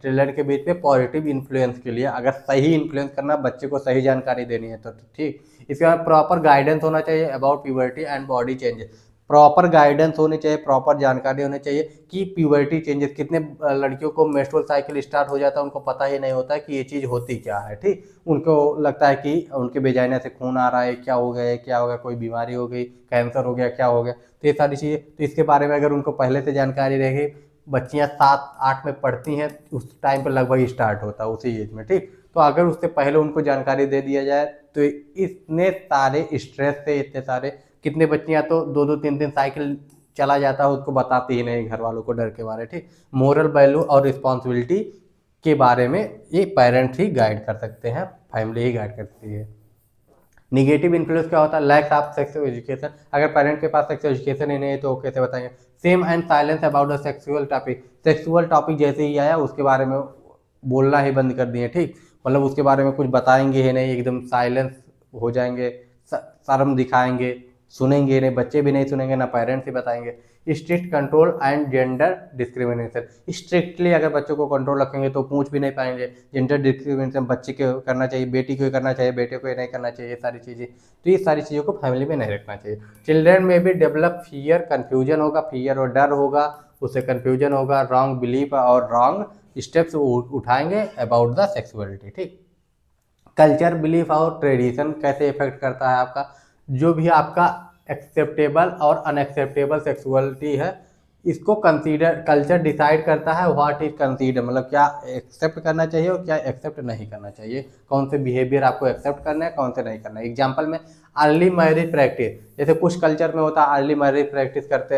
चिल्ड्रन के बीच में, पॉजिटिव इन्फ्लुएंस के लिए, अगर सही इन्फ्लुएंस करना, बच्चे को सही जानकारी देनी है तो ठीक। इसके बाद प्रॉपर गाइडेंस होना चाहिए about puberty and body changes, proper guidance होनी चाहिए, प्रॉपर जानकारी होनी चाहिए कि प्यूबर्टी चेंजेस, कितने लड़कियों को मेंस्ट्रुअल साइकिल स्टार्ट हो जाता है, उनको पता ही नहीं होता है कि ये चीज़ होती क्या है, ठीक। उनको लगता है कि उनके वेजाइना से खून आ रहा है, क्या हो गया है, क्या हो गया, कोई बीमारी हो गई, कैंसर हो गया, क्या हो गया, तो ये सारी चीज़ें, तो इसके बारे में अगर उनको पहले से जानकारी रहेगी, बच्चियाँ 7-8 में पढ़ती हैं उस टाइम पर लगभग स्टार्ट होता है उसी एज में, ठीक। तो अगर उससे पहले उनको जानकारी दे दिया जाए तो इतने सारे स्ट्रेस से, इतने सारे, कितने बच्चियाँ तो 2-2 3 दिन साइकिल चला जाता है, उसको बताती ही नहीं घर वालों को, डर के मारे, ठीक। मोरल वैल्यू और रिस्पॉन्सिबिलिटी के बारे में ये पेरेंट्स ही गाइड कर सकते हैं, फैमिली ही गाइड करती है। निगेटिव इन्फ्लुएंस क्या होता है, लैक्स ऑफ सेक्सुअल एजुकेशन, अगर पेरेंट के पास सेक्सुअल एजुकेशन ही नहीं है तो वो कैसे बताएंगे। Same and silence about the sexual topic, sexual topic जैसे ही आया उसके बारे में बोलना ही बंद कर दिए, ठीक। मतलब उसके बारे में कुछ बताएंगे ही नहीं, एकदम साइलेंस हो जाएंगे, शर्म दिखाएंगे, सुनेंगे नहीं, बच्चे भी नहीं सुनेंगे, ना पेरेंट्स ही बताएंगे। Strict control and gender discrimination, strictly अगर बच्चों को कंट्रोल रखेंगे तो पूछ भी नहीं पाएंगे। जेंडर डिस्क्रिमिनेशन बच्चे को करना चाहिए, बेटी को करना चाहिए, बेटे को नहीं करना चाहिए, ये सारी चीज़ें, तो ये सारी चीज़ों को फैमिली में नहीं रखना चाहिए। चिल्ड्रन में भी डेवलप फियर, कन्फ्यूजन होगा, फियर और डर होगा, उससे कन्फ्यूजन होगा, रॉन्ग बिलीफ और रॉन्ग स्टेप्स उठाएंगे अबाउट द सेक्सुअलिटी, ठीक। कल्चर, बिलीफ और ट्रेडिशन कैसे इफेक्ट करता है आपका, जो भी आपका एक्सेप्टेबल और अनएक्सेप्टेबल सेक्सुअलिटी है इसको कंसीडर कल्चर डिसाइड करता है व्हाट इज कंसीडर, मतलब क्या एक्सेप्ट करना चाहिए और क्या एक्सेप्ट नहीं करना चाहिए, कौन से बिहेवियर आपको एक्सेप्ट करना है कौन से नहीं करना है। एग्जांपल में अर्ली मैरिज प्रैक्टिस, जैसे कुछ कल्चर में होता है अर्ली मैरिज प्रैक्टिस करते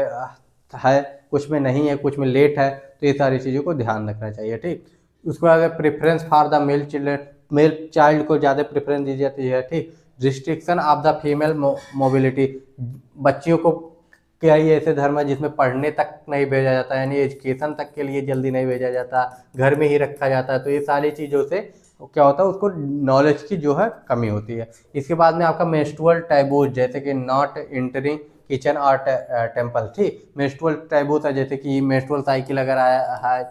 है, कुछ में नहीं है, कुछ में लेट है, तो ये सारी चीज़ों को ध्यान रखना चाहिए। ठीक, उसके बाद preference for the male children, male child को ज़्यादा प्रेफरेंस दी जाती है। ठीक, restriction of the female mobility, बच्चियों को कई ऐसे धर्म है जिसमें पढ़ने तक नहीं भेजा जाता, यानी एजुकेशन तक के लिए जल्दी नहीं भेजा जाता, घर में ही रखा जाता है। तो ये सारी चीज़ों से क्या होता है, उसको नॉलेज की जो है कमी होती है। इसके बाद में आपका मेंस्ट्रुअल टैबूज, जैसे कि नॉट एंटरिंग किचन और टेम्पल। ठीक, मेंस्ट्रुअल टैबूज है जैसे कि मेंस्ट्रुअल साइकिल अगर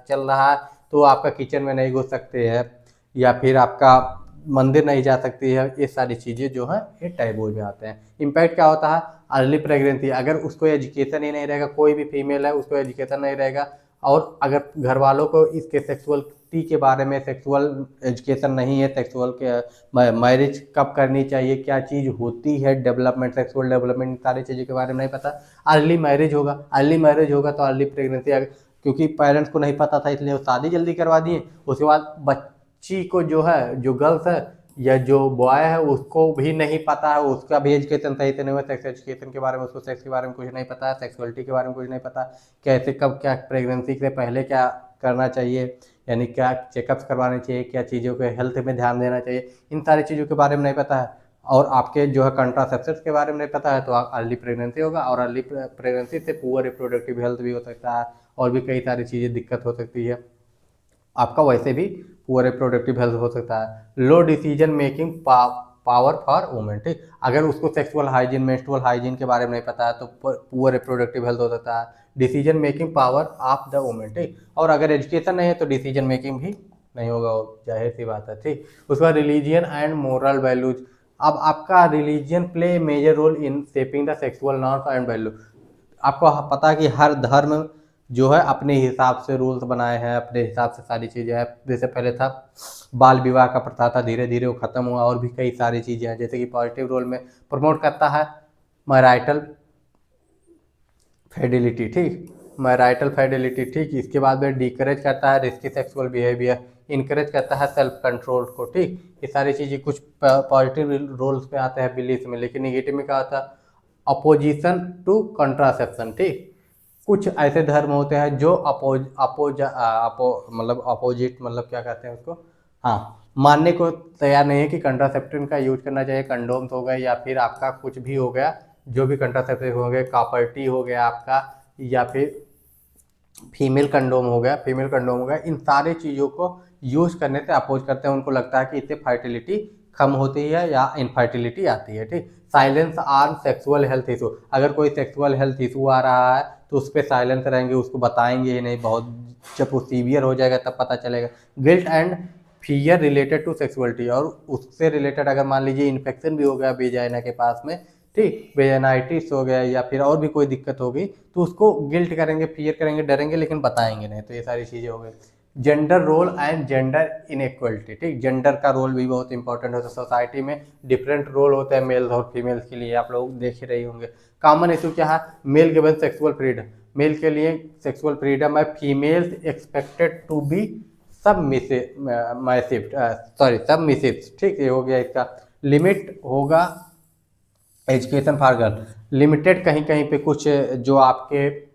चल रहा है तो आपका किचन में नहीं घुस सकते हैं, या फिर आपका मंदिर नहीं जा सकती है। ये सारी चीज़ें जो है ये टैबूज में आते हैं। इम्पैक्ट क्या होता है, अर्ली प्रेगनेंसी, अगर उसको एजुकेशन ही नहीं रहेगा, कोई भी फीमेल है उसको एजुकेशन नहीं रहेगा, और अगर घर वालों को इसके सेक्सुअलिटी के बारे में, सेक्सुअल एजुकेशन नहीं है, सेक्सुअल के मैरिज कब करनी चाहिए, क्या चीज़ होती है डेवलपमेंट, सेक्सुअल डेवलपमेंट, सारी चीज़ों के बारे में नहीं पता, अर्ली मैरिज होगा। अर्ली मैरिज होगा तो अर्ली प्रेगनेंसी, अगर क्योंकि पेरेंट्स को नहीं पता था इसलिए वो शादी जल्दी करवा दिए, उसके बाद बच्ची को जो है, जो गर्ल्स है या जो बॉय है उसको भी नहीं पता है, उसका भी एजुकेशन सही से नहीं हुआ, सेक्स एजुकेशन के बारे में, उसको सेक्स के बारे में कुछ नहीं पता है, सेक्सुअलिटी के बारे में कुछ नहीं पता, कैसे कब क्या प्रेगनेंसी से पहले क्या करना चाहिए, यानी क्या चेकअप्स करवाने चाहिए, क्या चीज़ों के हेल्थ में ध्यान देना चाहिए, इन सारी चीज़ों के बारे में नहीं पता है, और आपके जो है कंट्रासेप्शन के बारे में नहीं पता है, तो आप अर्ली प्रेगनेंसी होगा, और अर्ली प्रेगनेंसी से पुअर रिप्रोडक्टिव हेल्थ भी हो सकता है, और भी कई सारी चीज़ें दिक्कत हो सकती है, आपका वैसे भी पुअर रिप्रोडक्टिव हेल्थ हो सकता है। Low decision making power for women. ठीक, अगर उसको सेक्सुअल हाइजीन, मेंस्ट्रुअल हाइजीन के बारे में नहीं पता है तो पुअर रिप्रोडक्टिव हेल्थ हो सकता है। Decision making power of the women. ठीक, और अगर एजुकेशन नहीं है तो डिसीजन मेकिंग भी नहीं होगा, जाहिर सी बात है। ठीक, उसके बाद रिलीजियन एंड मोरल वैल्यूज, अब आपका religion play major role in shaping the sexual norms and value. आपको पता है कि हर धर्म जो है अपने हिसाब से रूल्स बनाए हैं, अपने हिसाब से सारी चीज़ें हैं। जैसे पहले था बाल विवाह का प्रथा था, धीरे धीरे वो खत्म हुआ, और भी कई सारी चीज़ें हैं, जैसे कि पॉजिटिव रोल में प्रमोट करता है मैराइटल फेडिलिटी। ठीक, मैराइटल फेडिलिटी। ठीक, इसके बाद में डिकरेज करता है रिस्की सेक्सुअल बिहेवियर, इनकरेज करता है सेल्फ कंट्रोल को। ठीक, ये सारी चीज़ें कुछ पॉजिटिव रोल्स में आते हैं बिलीफ में, लेकिन निगेटिव में क्या होता है, अपोजिशन टू कंट्रासेप्शन। ठीक, कुछ ऐसे धर्म होते हैं जो मतलब अपोजिट, मतलब क्या कहते हैं उसको, हाँ, मानने को तैयार नहीं है कि कंट्रासेप्टिव का यूज करना चाहिए, कंडोम्स हो गए या फिर आपका कुछ भी हो गया, जो भी कंट्रासेप्टिव हो गए, कॉपर्टी हो गया आपका, या फिर फीमेल कंडोम हो गया, फीमेल कंडोम हो गया, इन सारी चीज़ों को यूज करने से अपोज करते हैं। उनको लगता है कि इससे फर्टिलिटी कम होती है या इनफर्टिलिटी आती है। ठीक, silence on sexual health issue, अगर कोई सेक्सुअल हेल्थ इशू आ रहा है तो उस पर साइलेंस रहेंगे, उसको बताएंगे ही नहीं, बहुत जब वो सीवियर हो जाएगा तब पता चलेगा। Guilt and fear related to sexuality, और उससे रिलेटेड अगर मान लीजिए इन्फेक्शन भी हो गया वेजाइना के पास में, ठीक, वेजाइनाइटिस हो गया या फिर और भी कोई दिक्कत होगी, तो उसको गिल्ट करेंगे, फियर करेंगे, डरेंगे, लेकिन बताएंगे नहीं। तो ये सारी चीज़ें हो गई। Gender role and gender inequality. ठीक, जेंडर का रोल भी बहुत इंपॉर्टेंट होता है। सोसाइटी में डिफरेंट रोल होते हैं मेल्स और फीमेल्स के लिए, आप लोग देख ही रहे होंगे। कॉमन इशू क्या है, male given sexual freedom, male के लिए सेक्सुअल फ्रीडम है, females expected to be submissive. ठीक, ये हो गया इसका। लिमिट होगा एजुकेशन फॉर गर्ल, लिमिटेड कहीं कहीं पे कुछ जो आपके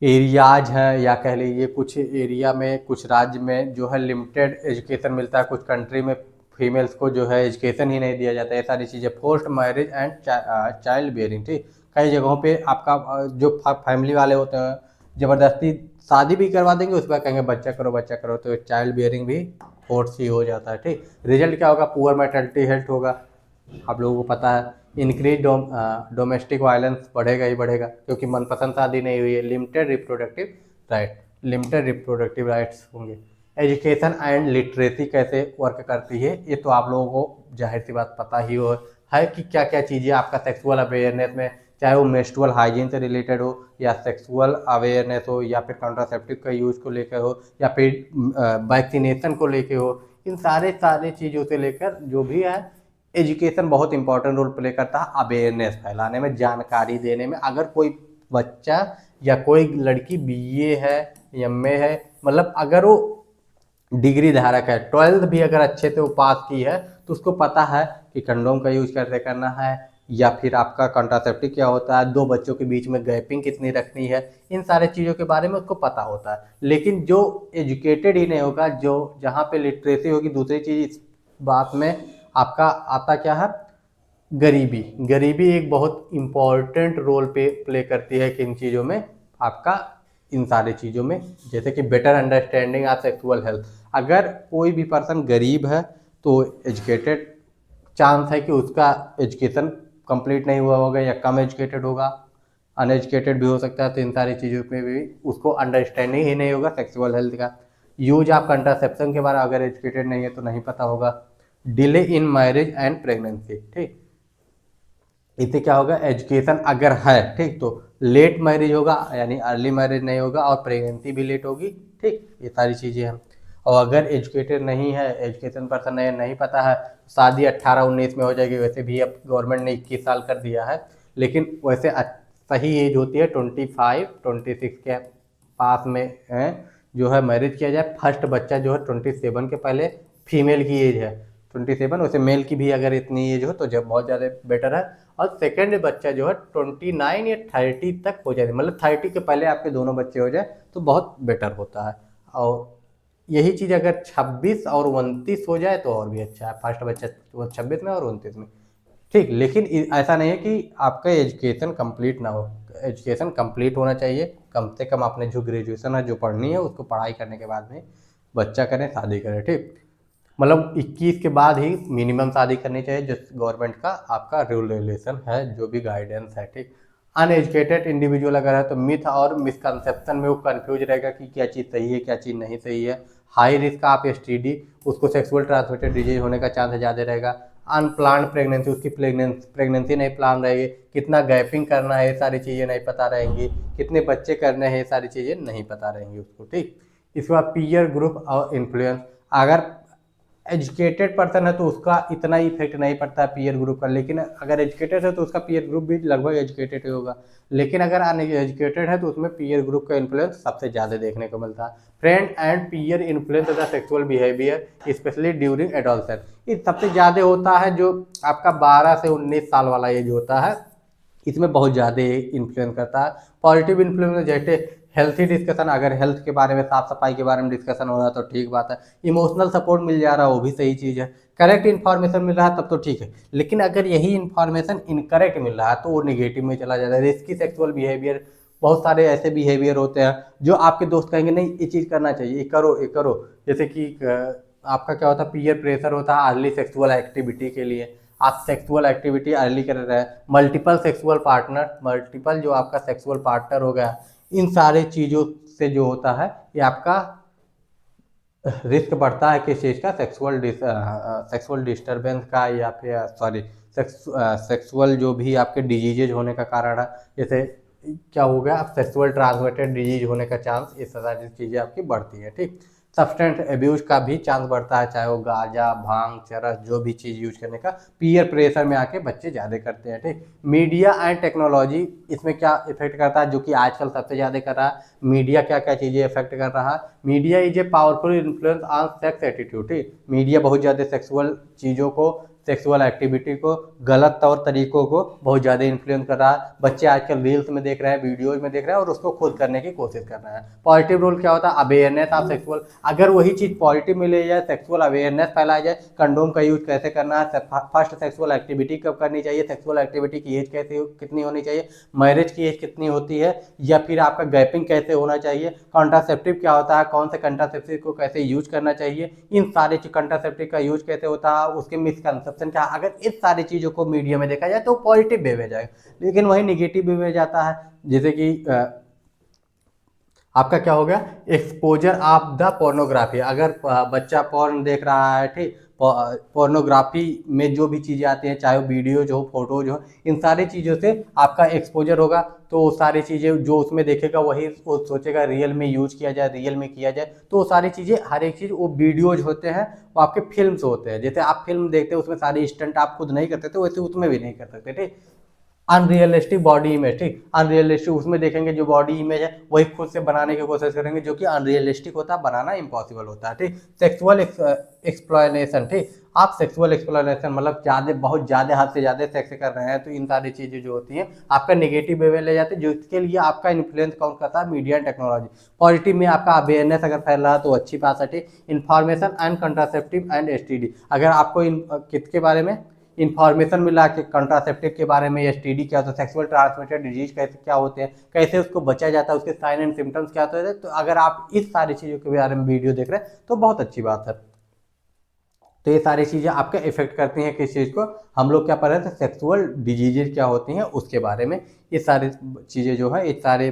एरियाज हैं, या कह लीजिए कुछ एरिया में, कुछ राज्य में जो है लिमिटेड एजुकेशन मिलता है, कुछ कंट्री में फीमेल्स को जो है एजुकेशन ही नहीं दिया जाता है। ये सारी चीज़ें, forced marriage and child bearing. ठीक, कई जगहों पे आपका जो फैमिली वाले होते हैं ज़बरदस्ती शादी भी करवा देंगे, उस पर कहेंगे बच्चा करो बच्चा करो, तो चाइल्ड बेयरिंग भी फोर्स ही हो जाता है। ठीक, रिजल्ट क्या होगा, पुअर मैटर्निटी हेल्थ होगा, आप लोगों को पता है। इंक्रीज डोमेस्टिक वायलेंस बढ़ेगा ही बढ़ेगा, क्योंकि मनपसंद शादी नहीं हुई है। Limited reproductive right, limited reproductive rights होंगे। एजुकेशन एंड लिटरेसी कैसे वर्क करती है, ये तो आप लोगों को जाहिर सी बात पता ही हो है कि क्या क्या चीज़ें आपका सेक्सुअल अवेयरनेस में, चाहे वो मेंस्ट्रुअल हाइजीन से रिलेटेड हो, या सेक्सुअल अवेयरनेस हो, या फिर कॉन्ट्रासेप्टिव का यूज़ को लेकर हो, या फिर वैक्सीनेशन को लेकर हो, इन सारे चीज़ों से लेकर जो भी है, एजुकेशन बहुत इंपॉर्टेंट रोल प्ले करता है अवेयरनेस फैलाने में, जानकारी देने में। अगर कोई बच्चा या कोई लड़की बीए है, एमए है, मतलब अगर वो डिग्री धारक है, 12th भी अगर अच्छे से वो पास की है तो उसको पता है कि कंडोम का यूज कैसे करना है, या फिर आपका कॉन्ट्रासेप्टिव क्या होता है, दो बच्चों के बीच में गैपिंग कितनी रखनी है, इन सारे चीज़ों के बारे में उसको पता होता है। लेकिन जो एजुकेटेड ही नहीं होगा, जो जहाँ पे लिटरेसी होगी, दूसरी चीज़ इस बात में आपका आता क्या है, गरीबी। गरीबी एक बहुत इम्पॉर्टेंट रोल प्ले करती है कि इन चीज़ों में आपका, इन सारी चीज़ों में, जैसे कि better understanding of sexual health. अगर कोई भी पर्सन गरीब है तो एजुकेटेड, चांस है कि उसका एजुकेशन कंप्लीट नहीं हुआ होगा या कम एजुकेटेड होगा, अनएजुकेटेड भी हो सकता है, तो इन सारी चीज़ों में भी उसको अंडरस्टैंडिंग ही नहीं होगा सेक्सुअल हेल्थ का। यूज ऑफ कंट्रासेप्शन के बारे में अगर एजुकेटेड नहीं है तो नहीं पता होगा। Delay in marriage and pregnancy, ठीक, इससे क्या होगा, एजुकेशन अगर है, ठीक, तो लेट मैरिज होगा, यानी अर्ली मैरिज नहीं होगा, और प्रेगनेंसी भी लेट होगी, ठीक, ये सारी चीज़ें हैं। और अगर एजुकेटेड नहीं है, एजुकेशन पर्सन नहीं पता है, शादी 18-19 में हो जाएगी। वैसे भी अब गवर्नमेंट ने 21 साल कर दिया है, लेकिन वैसे सही एज होती है 25-26 के पास में है जो है मैरिज किया जाए। फर्स्ट बच्चा जो है 27 के पहले फीमेल की एज है 27, वैसे मेल की भी अगर इतनी एज हो तो जब बहुत ज़्यादा बेटर है। और सेकेंड बच्चा जो है 29 या 30 तक हो जाए, मतलब 30 के पहले आपके दोनों बच्चे हो जाए तो बहुत बेटर होता है। और यही चीज़ अगर 26 और 29 हो जाए तो और भी अच्छा है, फर्स्ट बच्चा 26 में और 29 में, ठीक। लेकिन ऐसा नहीं है कि आपका एजुकेशन कंप्लीट ना हो, एजुकेशन कंप्लीट होना चाहिए। कम से कम आपने जो ग्रेजुएशन है, जो पढ़नी है, उसको पढ़ाई करने के बाद में बच्चा करें, शादी करें, ठीक। मतलब 21 के बाद ही मिनिमम शादी करनी चाहिए, जो गवर्नमेंट का आपका रूल रेगुलेशन है, जो भी गाइडेंस है, ठीक। अनएजुकेटेड इंडिविजुअल अगर है तो मिथ और मिसकंसेप्शन में वो कंफ्यूज रहेगा कि क्या चीज़ सही है, क्या चीज़ नहीं सही है। हाई रिस्क ऑफ एसटीडी, उसको सेक्सुअल ट्रांसमिटेड डिजीज होने का चांस ज़्यादा रहेगा। अनप्लान्ड प्रेगनेंसी, उसकी प्रेगनेंसी नहीं प्लान रहेगी। कितना गैपिंग करना है, ये सारी चीज़ें नहीं पता रहेंगी। कितने बच्चे करने हैं, ये सारी चीज़ें नहीं पता रहेंगी उसको, ठीक। इसके बाद पीयर ग्रुप और इन्फ्लुएंस, अगर एजुकेटेड पर्सन है तो उसका इतना इफेक्ट नहीं पड़ता है पीयर ग्रुप का, लेकिन अगर एजुकेटेड है तो उसका पीयर ग्रुप भी लगभग एजुकेटेड ही होगा। लेकिन अगर अनएजुकेटेड है तो उसमें पीयर ग्रुप का इन्फ्लुएंस सबसे ज़्यादा देखने को मिलता है। Friend and peer influence the sexual behaviour specially during adolescence, ये सबसे ज़्यादा होता है जो आपका 12 से 19 साल वाला एज होता है, इसमें बहुत ज़्यादा इन्फ्लुएंस करता है। पॉजिटिव इन्फ्लुएंस जैसे हेल्थी डिस्कशन, अगर हेल्थ के बारे में, साफ सफाई के बारे में डिस्कशन हो रहा है तो ठीक बात है। इमोशनल सपोर्ट मिल जा रहा है वो भी सही चीज़ है। करेक्ट इन्फॉर्मेशन मिल रहा है तब तो ठीक है। लेकिन अगर यही इन्फॉर्मेशन इनकरेक्ट मिल रहा है तो वो निगेटिव में चला जाता है। रिस्की सेक्सुअल बिहेवियर, बहुत सारे ऐसे बिहेवियर होते हैं जो आपके दोस्त कहेंगे नहीं ये चीज़ करना चाहिए, ये करो ये करो। जैसे कि आपका क्या होता है, पीयर प्रेशर होता है अर्ली सेक्सुअल एक्टिविटी के लिए। आप सेक्सुअल एक्टिविटी अर्ली कर रहे हैं, मल्टीपल सेक्सुअल पार्टनर, मल्टीपल जो आपका सेक्सुअल पार्टनर हो गया, इन सारे चीज़ों से जो होता है ये आपका रिस्क बढ़ता है किस चीज़ का, सेक्सुअल डिस्टर्बेंस का, या फिर सॉरी सेक्सुअल जो भी आपके डिजीजेज होने का कारण है। जैसे क्या हो गया, आप सेक्सुअल ट्रांसमिटेड डिजीज होने का चांस, ये सारी चीज़ें आपकी बढ़ती है, ठीक। सब्सटेंस एब्यूज का भी चांस बढ़ता है, चाहे वो गांजा, भांग, चरस, जो भी चीज़ यूज करने का, पीयर प्रेशर में आके बच्चे ज़्यादा करते हैं, ठीक। मीडिया एंड टेक्नोलॉजी इसमें क्या इफेक्ट करता है, जो कि आजकल सबसे ज़्यादा कर रहा है। मीडिया क्या क्या चीज़ें इफेक्ट कर रहा है, media is a powerful influence on sex attitude, ठीक। मीडिया बहुत ज़्यादा सेक्सुअल चीज़ों को, सेक्सुअल एक्टिविटी को, गलत तौर तरीकों को बहुत ज़्यादा इन्फ्लुएंस कर रहा है। बच्चे आजकल रील्स में देख रहे हैं, वीडियोज में देख रहे हैं और उसको खुद करने की कोशिश कर रहे हैं। पॉजिटिव रोल क्या होता है, अवेयरनेस ऑफ सेक्सुअल, अगर वही चीज़ पॉजिटिव मिले जाए, सेक्सुअल अवेयरनेस फैलाया जाए, कंडोम का यूज कैसे करना है, फर्स्ट सेक्सुअल एक्टिविटी कब करनी चाहिए, सेक्सुअल एक्टिविटी की एज कैसे कितनी होनी चाहिए, मैरिज की एज कितनी होती है, या फिर आपका गैपिंग कैसे होना चाहिए, कॉन्ट्रासेप्टिव क्या होता है, कौन से कॉन्ट्रासेप्टिव को कैसे यूज करना चाहिए, इन सारे कॉन्ट्रासेप्टिव का यूज कैसे होता है, उसके मिसकंसेप्शन क्या, अगर इस सारी चीज़ों को मीडिया में देखा जाए तो पॉजिटिव वे में जाएगा। लेकिन वही निगेटिव वे में जाता है, जैसे कि आपका क्या हो गया, एक्सपोजर ऑफ द पोर्नोग्राफी, अगर बच्चा पॉर्न देख रहा है, ठीक, पोर्नोग्राफी में जो भी चीज़ें आती हैं, चाहे वो वीडियोज हो, फोटोज हो, इन सारी चीज़ों से आपका एक्सपोजर होगा, तो वो सारी चीज़ें जो उसमें देखेगा वही वो सोचेगा रियल में यूज किया जाए, रियल में किया जाए। तो वो सारी चीज़ें, हर एक चीज़, वो वीडियोज होते हैं, वो आपके फिल्म्स होते हैं। जैसे आप फिल्म देखते हैं उसमें सारी स्टंट आप खुद नहीं करते थे, वैसे उसमें भी नहीं कर सकते, ठीक। अनरियलिस्टिक बॉडी इमेज, ठीक, अनरियलिस्टिक, उसमें देखेंगे जो बॉडी इमेज है वही खुद से बनाने की कोशिश करेंगे, जो कि अनरियलिस्टिक होता है, बनाना इम्पॉसिबल होता है, ठीक। सेक्सुअल एक्सप्लॉयटेशन, ठीक, आप सेक्सुअल एक्सप्लॉयटेशन मतलब ज़्यादा, बहुत ज़्यादा, हद से ज़्यादा सेक्स कर रहे हैं, तो इन सारी चीज़ें जो होती हैं आपका नेगेटिव वे में ले जाते हैं, जो इसके लिए आपका इन्फ्लुएंस कौन करता है, मीडिया एंड टेक्नोलॉजी। पॉजिटिव में आपका अवेयरनेस अगर फैल रहा है तो अच्छी बात है, ठीक। Information and contraceptive and STD, अगर आपको किसके बारे में इन्फॉर्मेशन मिला कि कंट्रासेप्टिव के बारे में, एसटीडी क्या होता है, सेक्सुअल ट्रांसमिटेड डिजीज कैसे क्या होते हैं, कैसे उसको बचा जाता है, उसके साइन एंड सिम्टम्स क्या होते हैं, तो अगर आप इस सारी चीज़ों के बारे में वीडियो देख रहे हैं तो बहुत अच्छी बात है। तो ये सारी चीज़ें आपके इफेक्ट करती हैं किस चीज़ को, हम लोग क्या पढ़ रहे थे, सेक्सुअल डिजीजेज क्या होती हैं उसके बारे में, ये सारी चीज़ें जो है, ये सारे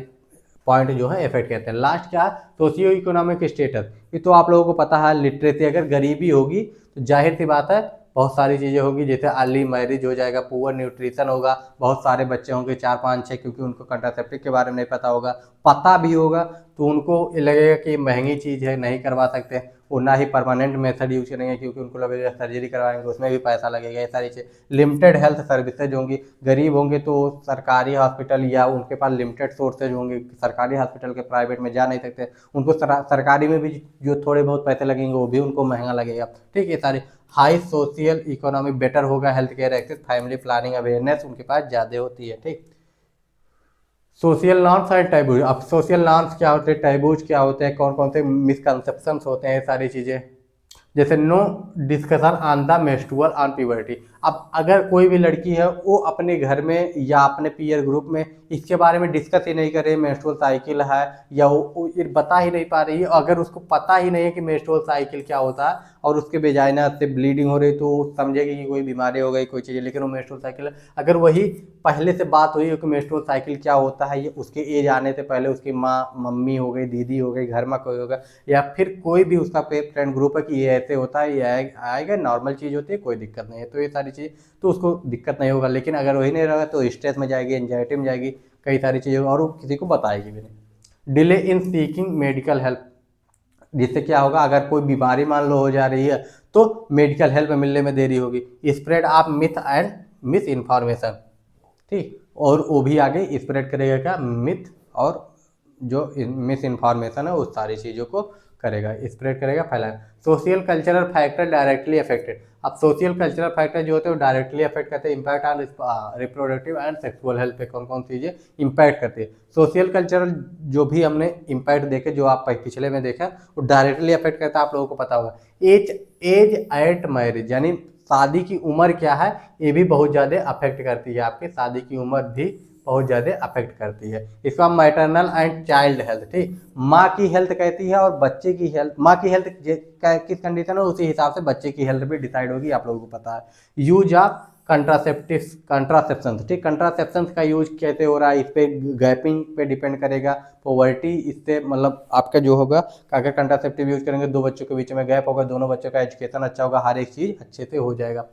पॉइंट जो है इफेक्ट करते हैं। लास्ट क्या, सोशियो इकोनॉमिक स्टेटस, ये तो आप लोगों को पता है, लिटरेसी, अगर गरीबी होगी तो जाहिर सी बात है बहुत सारी चीज़ें होगी, जैसे अर्ली मैरिज हो जाएगा, पुअर न्यूट्रिशन होगा, बहुत सारे बच्चे होंगे 4 5 6, क्योंकि उनको कंट्रासेप्टिव के बारे में नहीं पता होगा, पता भी होगा तो उनको लगेगा कि महंगी चीज़ है, नहीं करवा सकते, वो ना ही परमानेंट मेथड यूज करेंगे, क्योंकि उनको लगेगा सर्जरी करवाएंगे उसमें भी पैसा लगेगा, ये सारी चीज़। लिमिटेड हेल्थ सर्विसेज होंगी, गरीब होंगे तो सरकारी हॉस्पिटल या उनके पास लिमिटेड सोर्सेज होंगे, सरकारी हॉस्पिटल के प्राइवेट में जा नहीं सकते, उनको सरकारी में भी जो थोड़े बहुत पैसे लगेंगे वो भी उनको महंगा लगेगा, ठीक है। सारे हाई सोशल इकोनॉमी बेटर होगा, health care access, family planning awareness उनके पास ज़्यादा होती है, ठीक। सोशल नॉर्म्स एंड टैबूज, अब सोशल नॉर्म्स क्या होते हैं, टैबूज क्या होते हैं, कौन कौन से मिसकंसेप्शंस होते हैं, सारी चीज़ें, जैसे no discussion on the menstrual on puberty. अब अगर कोई भी लड़की है वो अपने घर में या अपने पीयर ग्रुप में इसके बारे में डिस्कस ही नहीं कर रही है, मेंस्ट्रुअल साइकिल है, या वो ये बता ही नहीं पा रही है, अगर उसको पता ही नहीं है कि मेंस्ट्रुअल साइकिल क्या होता है और उसके वेजाइना से ब्लीडिंग हो रही तो समझेगी कि कोई बीमारी हो गई, कोई चीज़, लेकिन वो मेंस्ट्रुअल साइकिल, अगर वही पहले से बात हुई हो कि मेंस्ट्रुअल साइकिल क्या होता है, ये उसके एज आने से पहले उसकी माँ, मम्मी हो गई, दीदी हो गई, घर में कोई होगा, या फिर कोई भी उसका फ्रेंड ग्रुप है कि ये ऐसे होता है, ये आएगा, नॉर्मल चीज़ होती है, कोई दिक्कत नहीं है, तो ये सारी चीज़ तो उसको दिक्कत नहीं होगा। लेकिन अगर वही नहीं रहेगा तो स्ट्रेस में जाएगी, एंजाइटी में जाएगी, कई सारी चीज़ें, और वो किसी को बताएगी भी नहीं। Delay in seeking medical help, जिससे क्या होगा, अगर कोई बीमारी मान लो हो जा रही है तो मेडिकल हेल्प मिलने में देरी होगी। Spread of myth and miss information, ठीक, और वो भी आगे स्प्रेड करेगा क्या, मिथ और जो मिस इन्फॉर्मेशन है उस सारी चीज़ों को करेगा, स्प्रेड करेगा, फैलाएगा। Social cultural factor directly affected, अब सोशल कल्चरल फैक्टर जो होते हैं वो डायरेक्टली अफेक्ट करते हैं, impact on reproductive and sexual health पे कौन कौन चीज़ें इम्पैक्ट करती है। सोशल कल्चरल जो भी हमने इम्पैक्ट देखे, जो आप पिछले में देखा, वो डायरेक्टली अफेक्ट करता है, आप लोगों को पता होगा। एज एट मैरिज, यानी शादी की उम्र क्या है, ये भी बहुत ज़्यादा अफेक्ट करती है, आपकी शादी की उम्र भी बहुत ज़्यादा अफेक्ट करती है। इसका मैटरनल एंड चाइल्ड हेल्थ, ठीक, माँ की हेल्थ कहती है और बच्चे की हेल्थ, माँ की हेल्थ किस कंडीशन है उसी हिसाब से बच्चे की हेल्थ भी डिसाइड होगी, आप लोगों को पता है। यूज ऑफ कंट्रासेप्शन, ठीक, कंट्रासेप्शन का यूज कैसे हो रहा है, इस पे गैपिंग पे डिपेंड करेगा, पॉवर्टी, इससे मतलब आपका जो होगा, अगर कंट्रासेप्टिव यूज करेंगे, 2 बच्चों के बीच में गैप होगा, दोनों बच्चों का एजुकेशन अच्छा होगा, हर एक चीज़ अच्छे से हो जाएगा।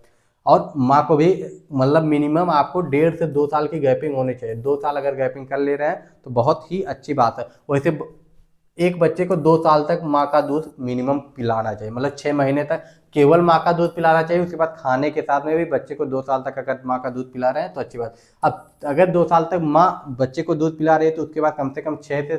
और माँ को भी मतलब मिनिमम आपको 1.5 से 2 साल की गैपिंग होनी चाहिए, 2 साल अगर गैपिंग कर ले रहे हैं तो बहुत ही अच्छी बात है। वैसे एक बच्चे को 2 साल तक माँ का दूध मिनिमम पिलाना चाहिए, मतलब 6 महीने तक केवल माँ का दूध पिलाना चाहिए, उसके बाद खाने के साथ में भी बच्चे को 2 साल तक अगर माँ का दूध पिला रहे हैं तो अच्छी बात। अब अगर 2 साल तक माँ बच्चे को दूध पिला रही है तो उसके बाद कम से कम 6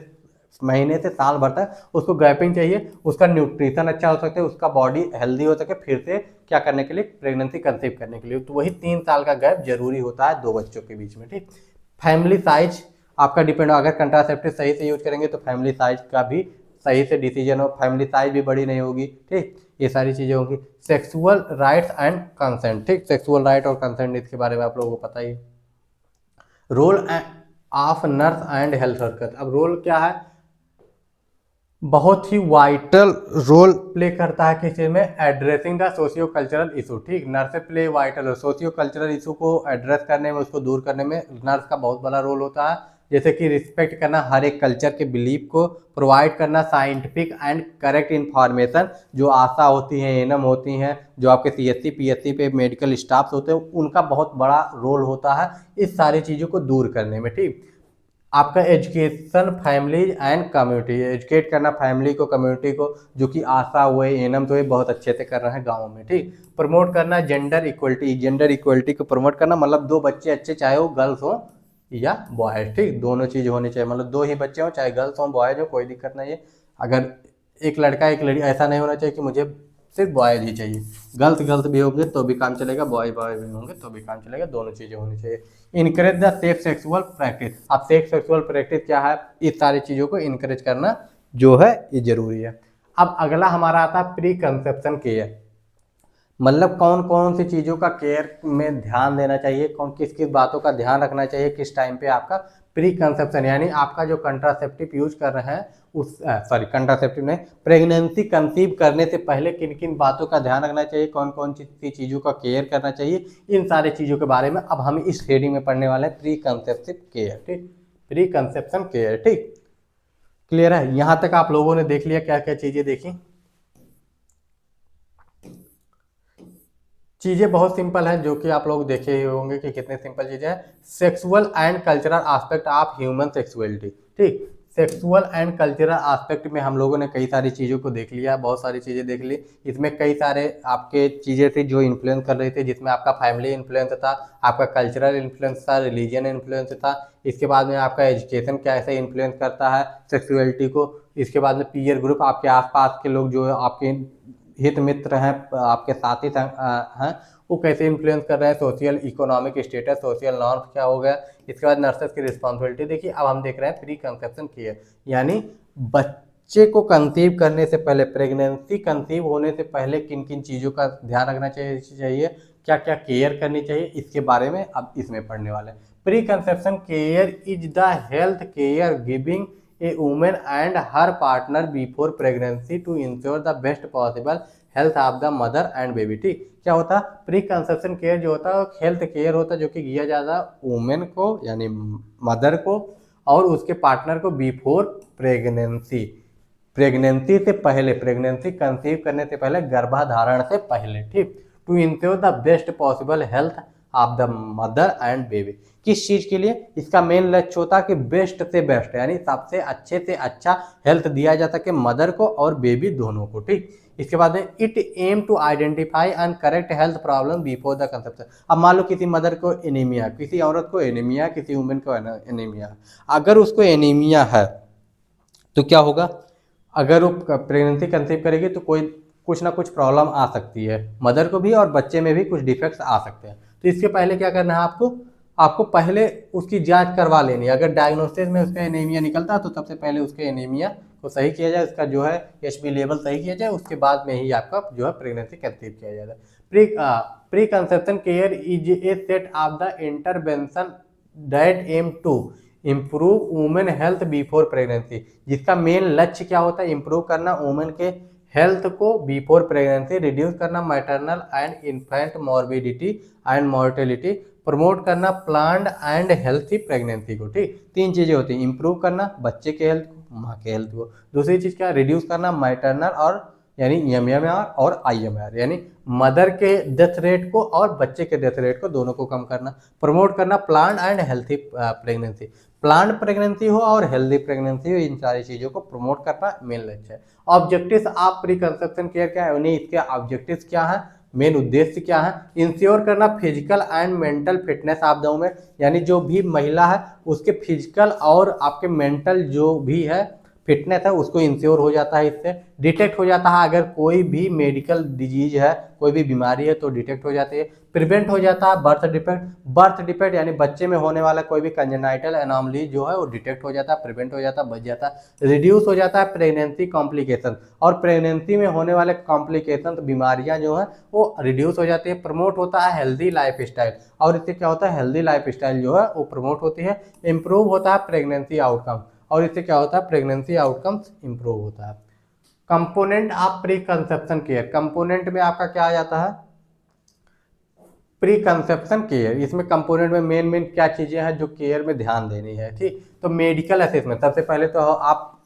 महीने से साल भर तक उसको गैपिंग चाहिए, उसका न्यूट्रिशन अच्छा हो सके, उसका बॉडी हेल्दी हो सके, फिर से क्या करने के लिए, प्रेगनेंसी कंसीव करने के लिए, तो वही 3 साल का गैप जरूरी होता है 2 बच्चों के बीच में, ठीक। फैमिली साइज आपका डिपेंड हो, अगर कंट्रासेप्टिव सही से यूज करेंगे तो फैमिली साइज का भी सही से डिसीजन हो, फैमिली साइज भी बड़ी नहीं होगी, ठीक, ये सारी चीज़ें होंगी। सेक्सुअल राइट्स एंड कंसेंट, ठीक, सेक्सुअल राइट और कंसेंट इसके बारे में आप लोगों को पता ही। Role of nurse and health worker, अब रोल क्या है, बहुत ही वाइटल रोल प्ले करता है किसी में, addressing the socio cultural issue, ठीक, nurse play vital role, socio cultural issue को एड्रेस करने में, उसको दूर करने में नर्स का बहुत बड़ा रोल होता है, जैसे कि रिस्पेक्ट करना हर एक कल्चर के बिलीफ को, प्रोवाइड करना साइंटिफिक एंड करेक्ट इन्फॉर्मेशन, जो आशा होती हैं, एनम होती हैं, जो आपके सीएससी पीएससी पे मेडिकल स्टाफ्स होते हैं, उनका बहुत बड़ा रोल होता है इस सारी चीज़ों को दूर करने में, ठीक। आपका education family and community, educate करना फैमिली को, कम्युनिटी को, जो कि आशा हुए, एनम तो ये बहुत अच्छे से कर रहे हैं गाँव में, ठीक। प्रमोट करना जेंडर इक्वलिटी, जेंडर इक्वलिटी को प्रमोट करना, मतलब दो बच्चे अच्छे, चाहे वो गर्ल्स हो या बॉयज, ठीक, दोनों चीज़ होनी चाहिए, मतलब दो ही बच्चे हों, चाहे गर्ल्स हों बॉयज हो, कोई दिक्कत नहीं है। अगर एक लड़का एक लड़की, ऐसा नहीं होना चाहिए कि मुझे सिर्फ बॉयज ही चाहिए, गर्ल्स गर्ल्स भी होंगे तो भी काम चलेगा, बॉय बॉय भी होंगे तो भी काम चलेगा, दोनों चीज़ें होनी चाहिए। Encourage the safe sexual practice, अब सेफ सेक्सुअल प्रैक्टिस क्या है, इस सारी चीज़ों को इनकरेज करना जो है ये जरूरी है। अब अगला हमारा आता है प्री कंसेप्शन केयर, मतलब कौन कौन सी चीज़ों का केयर में ध्यान देना चाहिए, कौन किस किस बातों का ध्यान रखना चाहिए किस टाइम पे आपका प्री कंसेप्शन, यानी आपका जो कंट्रासेप्टिव यूज कर रहे हैं उस कंट्रासेप्टिव नहीं, प्रेगनेंसी कंसीव करने से पहले किन किन बातों का ध्यान रखना चाहिए, कौन कौन सी चीज़ों का केयर करना चाहिए, इन सारी चीज़ों के बारे में अब हम इस हेडिंग में पढ़ने वाले हैं, प्री कंसेप्टिव केयर, ठीक, प्री कंसेप्शन केयर, ठीक। क्लियर है, यहाँ तक आप लोगों ने देख लिया, क्या क्या चीज़ें देखी। चीज़ें बहुत सिंपल हैं, जो कि आप लोग देखे ही होंगे कि कितने सिंपल चीज़ें हैं। Sexual and cultural aspect of human sexuality, ठीक, सेक्सुअल एंड कल्चरल एस्पेक्ट में हम लोगों ने कई सारी चीज़ों को देख लिया, बहुत सारी चीज़ें देख ली। इसमें कई सारे आपके चीज़ें थी जो इन्फ्लुएंस कर रही थी, जिसमें आपका फैमिली इन्फ्लुएंस था, आपका कल्चरल इन्फ्लुएंस था, रिलीजन इन्फ्लुएंस था, इसके बाद में आपका एजुकेशन कैसे इन्फ्लुएंस करता है सेक्सुअलिटी को, इसके बाद में पीयर ग्रुप, आपके आसपास के लोग जो आपके हित मित्र हैं, आपके साथी हैं, वो कैसे इन्फ्लुएंस कर रहे हैं, social economic status, social norm क्या हो गया। इसके बाद नर्सेस की रिस्पॉन्सिबिलिटी देखिए। अब हम देख रहे हैं प्री कंसेप्शन केयर, यानी बच्चे को कंसीव करने से पहले, प्रेगनेंसी कंसीव होने से पहले किन किन चीज़ों का ध्यान रखना चाहिए, क्या क्या केयर करनी चाहिए, इसके बारे में अब इसमें पढ़ने वाले हैं। Pre conception care is the health care giving a women and her partner before pregnancy to ensure the best possible health of the mother and baby, ठीक। क्या होता है प्री कंसेप्शन केयर, जो होता है हेल्थ केयर होता है, जो कि किया जाता है वुमेन को यानी मदर को और उसके पार्टनर को बिफोर प्रेगनेंसी, प्रेगनेंसी से पहले, प्रेगनेंसी कंसीव करने से पहले, गर्भाधारण से पहले, ठीक, to ensure the best possible health of the mother and baby. किस चीज़ के लिए, इसका मेन लक्ष्य होता है कि बेस्ट से बेस्ट, यानी सबसे अच्छे से अच्छा हेल्थ दिया जा सके मदर को और बेबी दोनों को, ठीक। इसके बाद में it aim to identify and correct health problem before the conception. अब मान लो किसी मदर को एनीमिया, किसी औरत को एनीमिया, किसी वुमेन को एनीमिया, अगर उसको एनीमिया है तो क्या होगा, अगर वो प्रेगनेंसी कंसीव करेगी तो कोई कुछ ना कुछ प्रॉब्लम आ सकती है, मदर को भी और बच्चे में भी कुछ डिफेक्ट्स आ सकते हैं। तो इसके पहले क्या करना है आपको पहले उसकी जांच करवा लेनी है। अगर डायग्नोसिस में उसका एनीमिया निकलता है तो सबसे पहले उसके एनीमिया को सही किया जाए, उसका जो है एचबी लेवल सही किया जाए, उसके बाद में ही आपका जो है प्रेगनेंसी कंसीव किया जाएगा। Pre conception care is a set of the intervention that aim to improve women health before pregnancy, जिसका मेन लक्ष्य क्या होता है, इम्प्रूव करना वुमेन के हेल्थ को बिफोर प्रेगनेंसी, रिड्यूस करना maternal and infant morbidity and mortality, promote करना प्लान्ड एंड हेल्थी प्रेगनेंसी को, ठीक। तीन चीज़ें होती हैं, इंप्रूव करना बच्चे के हेल्थ को, माँ के हेल्थ को, दूसरी चीज़ क्या, रिड्यूस करना मैटरनल और यानी एमएमआर और आईएमआर, यानी मदर के डेथ रेट को और बच्चे के डेथ रेट को दोनों को कम करना, प्रमोट करना planned and healthy pregnancy, planned pregnancy हो और हेल्दी प्रेगनेंसी हो, इन सारी चीज़ों को प्रमोट करना मेन लक्ष्य है। Objectives of pre conception care क्या है, उन्हें इसके ऑब्जेक्टिव्स क्या है, मेन उद्देश्य क्या है, इंश्योर करना physical and mental fitness of the women, यानी जो भी महिला है उसके फिजिकल और आपके मेंटल जो भी है फिटनेस है उसको इंश्योर हो जाता है, इससे डिटेक्ट हो जाता है, अगर कोई भी मेडिकल डिजीज है, कोई भी बीमारी है तो डिटेक्ट हो जाती है, प्रिवेंट हो जाता है बर्थ डिफेक्ट यानी बच्चे में होने वाला कोई भी कंजेनाइटल एनॉमली जो है वो डिटेक्ट हो जाता है, प्रिवेंट हो जाता है, बच जाता है, रिड्यूस हो जाता है प्रेगनेंसी कॉम्प्लिकेशन, और प्रेगनेंसी में होने वाले कॉम्प्लिकेशन बीमारियां जो है वो रिड्यूस हो जाती है, प्रमोट होता है हेल्दी लाइफ स्टाइल, और इससे क्या होता है हेल्दी लाइफ स्टाइल जो है वो प्रमोट होती है, इंप्रूव होता है प्रेगनेंसी आउटकम, और इससे क्या होता है प्रेगनेंसी आउटकम्स इंप्रूव होता है। Component of pre conception care, component में आपका क्या आ जाता है, प्री कंसेप्शन केयर, इसमें कंपोनेंट में मेन क्या चीज़ें हैं जो केयर में ध्यान देनी है, ठीक। तो मेडिकल असेसमेंट, सबसे पहले तो आप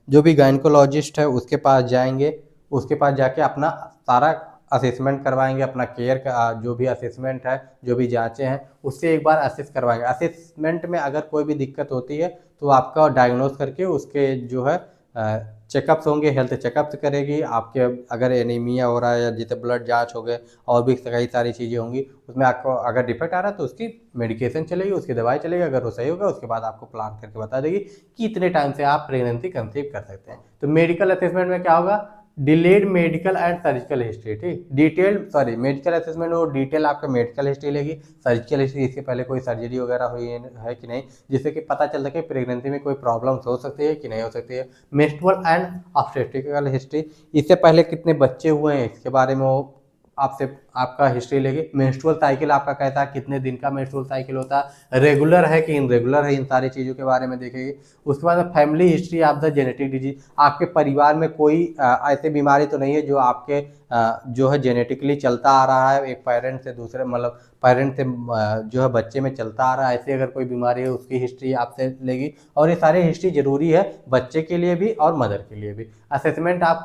जो भी गायनकोलॉजिस्ट है उसके पास जाएंगे, उसके पास जाके अपना सारा असेसमेंट करवाएंगे, अपना केयर का जो भी असेसमेंट है, जो भी जांचें हैं उससे एक बार असेस करवाएंगे। असेसमेंट में अगर कोई भी दिक्कत होती है तो आपका डायग्नोस करके उसके जो है चेकअप्स होंगे, हेल्थ चेकअप्स करेगी आपके, अगर एनीमिया हो रहा है या जैसे ब्लड जांच हो गए और भी कई सारी चीज़ें होंगी, उसमें आपको अगर डिफेक्ट आ रहा है तो उसकी मेडिकेशन चलेगी, उसकी दवाई चलेगी। अगर वो सही होगा उसके बाद आपको प्लान करके बता देगी कि इतने टाइम से आप प्रेगनेंसी कंसीव कर सकते हैं। तो मेडिकल असेसमेंट में क्या होगा, delayed medical and surgical history, ठीक, मेडिकल असेसमेंट वो डिटेल आपका मेडिकल हिस्ट्री लेगी, सर्जिकल हिस्ट्री इसके पहले कोई सर्जरी वगैरह हुई है कि नहीं, जिससे कि पता चल सके प्रेगनेंसी में कोई प्रॉब्लम्स हो सकती है कि नहीं हो सकती है। मेंस्ट्रुअल एंड ऑब्स्टेट्रिकल हिस्ट्री, इससे पहले कितने बच्चे हुए हैं इसके बारे में वो आपसे आपका हिस्ट्री लेगी। मेंस्ट्रुअल साइकिल आपका कैसा है, कितने दिन का मेंस्ट्रुअल साइकिल होता है, रेगुलर है कि इनरेगुलर है, इन सारी चीज़ों के बारे में देखेगी। उसके बाद family history of the genetic disease, आपके परिवार में कोई ऐसी बीमारी तो नहीं है जो आपके जो है जेनेटिकली चलता आ रहा है, एक पेरेंट से दूसरे मतलब पेरेंट से जो है बच्चे में चलता आ रहा है, ऐसी अगर कोई बीमारी है उसकी हिस्ट्री आपसे लेगी। और ये सारी हिस्ट्री जरूरी है बच्चे के लिए भी और मदर के लिए भी। असेसमेंट ऑफ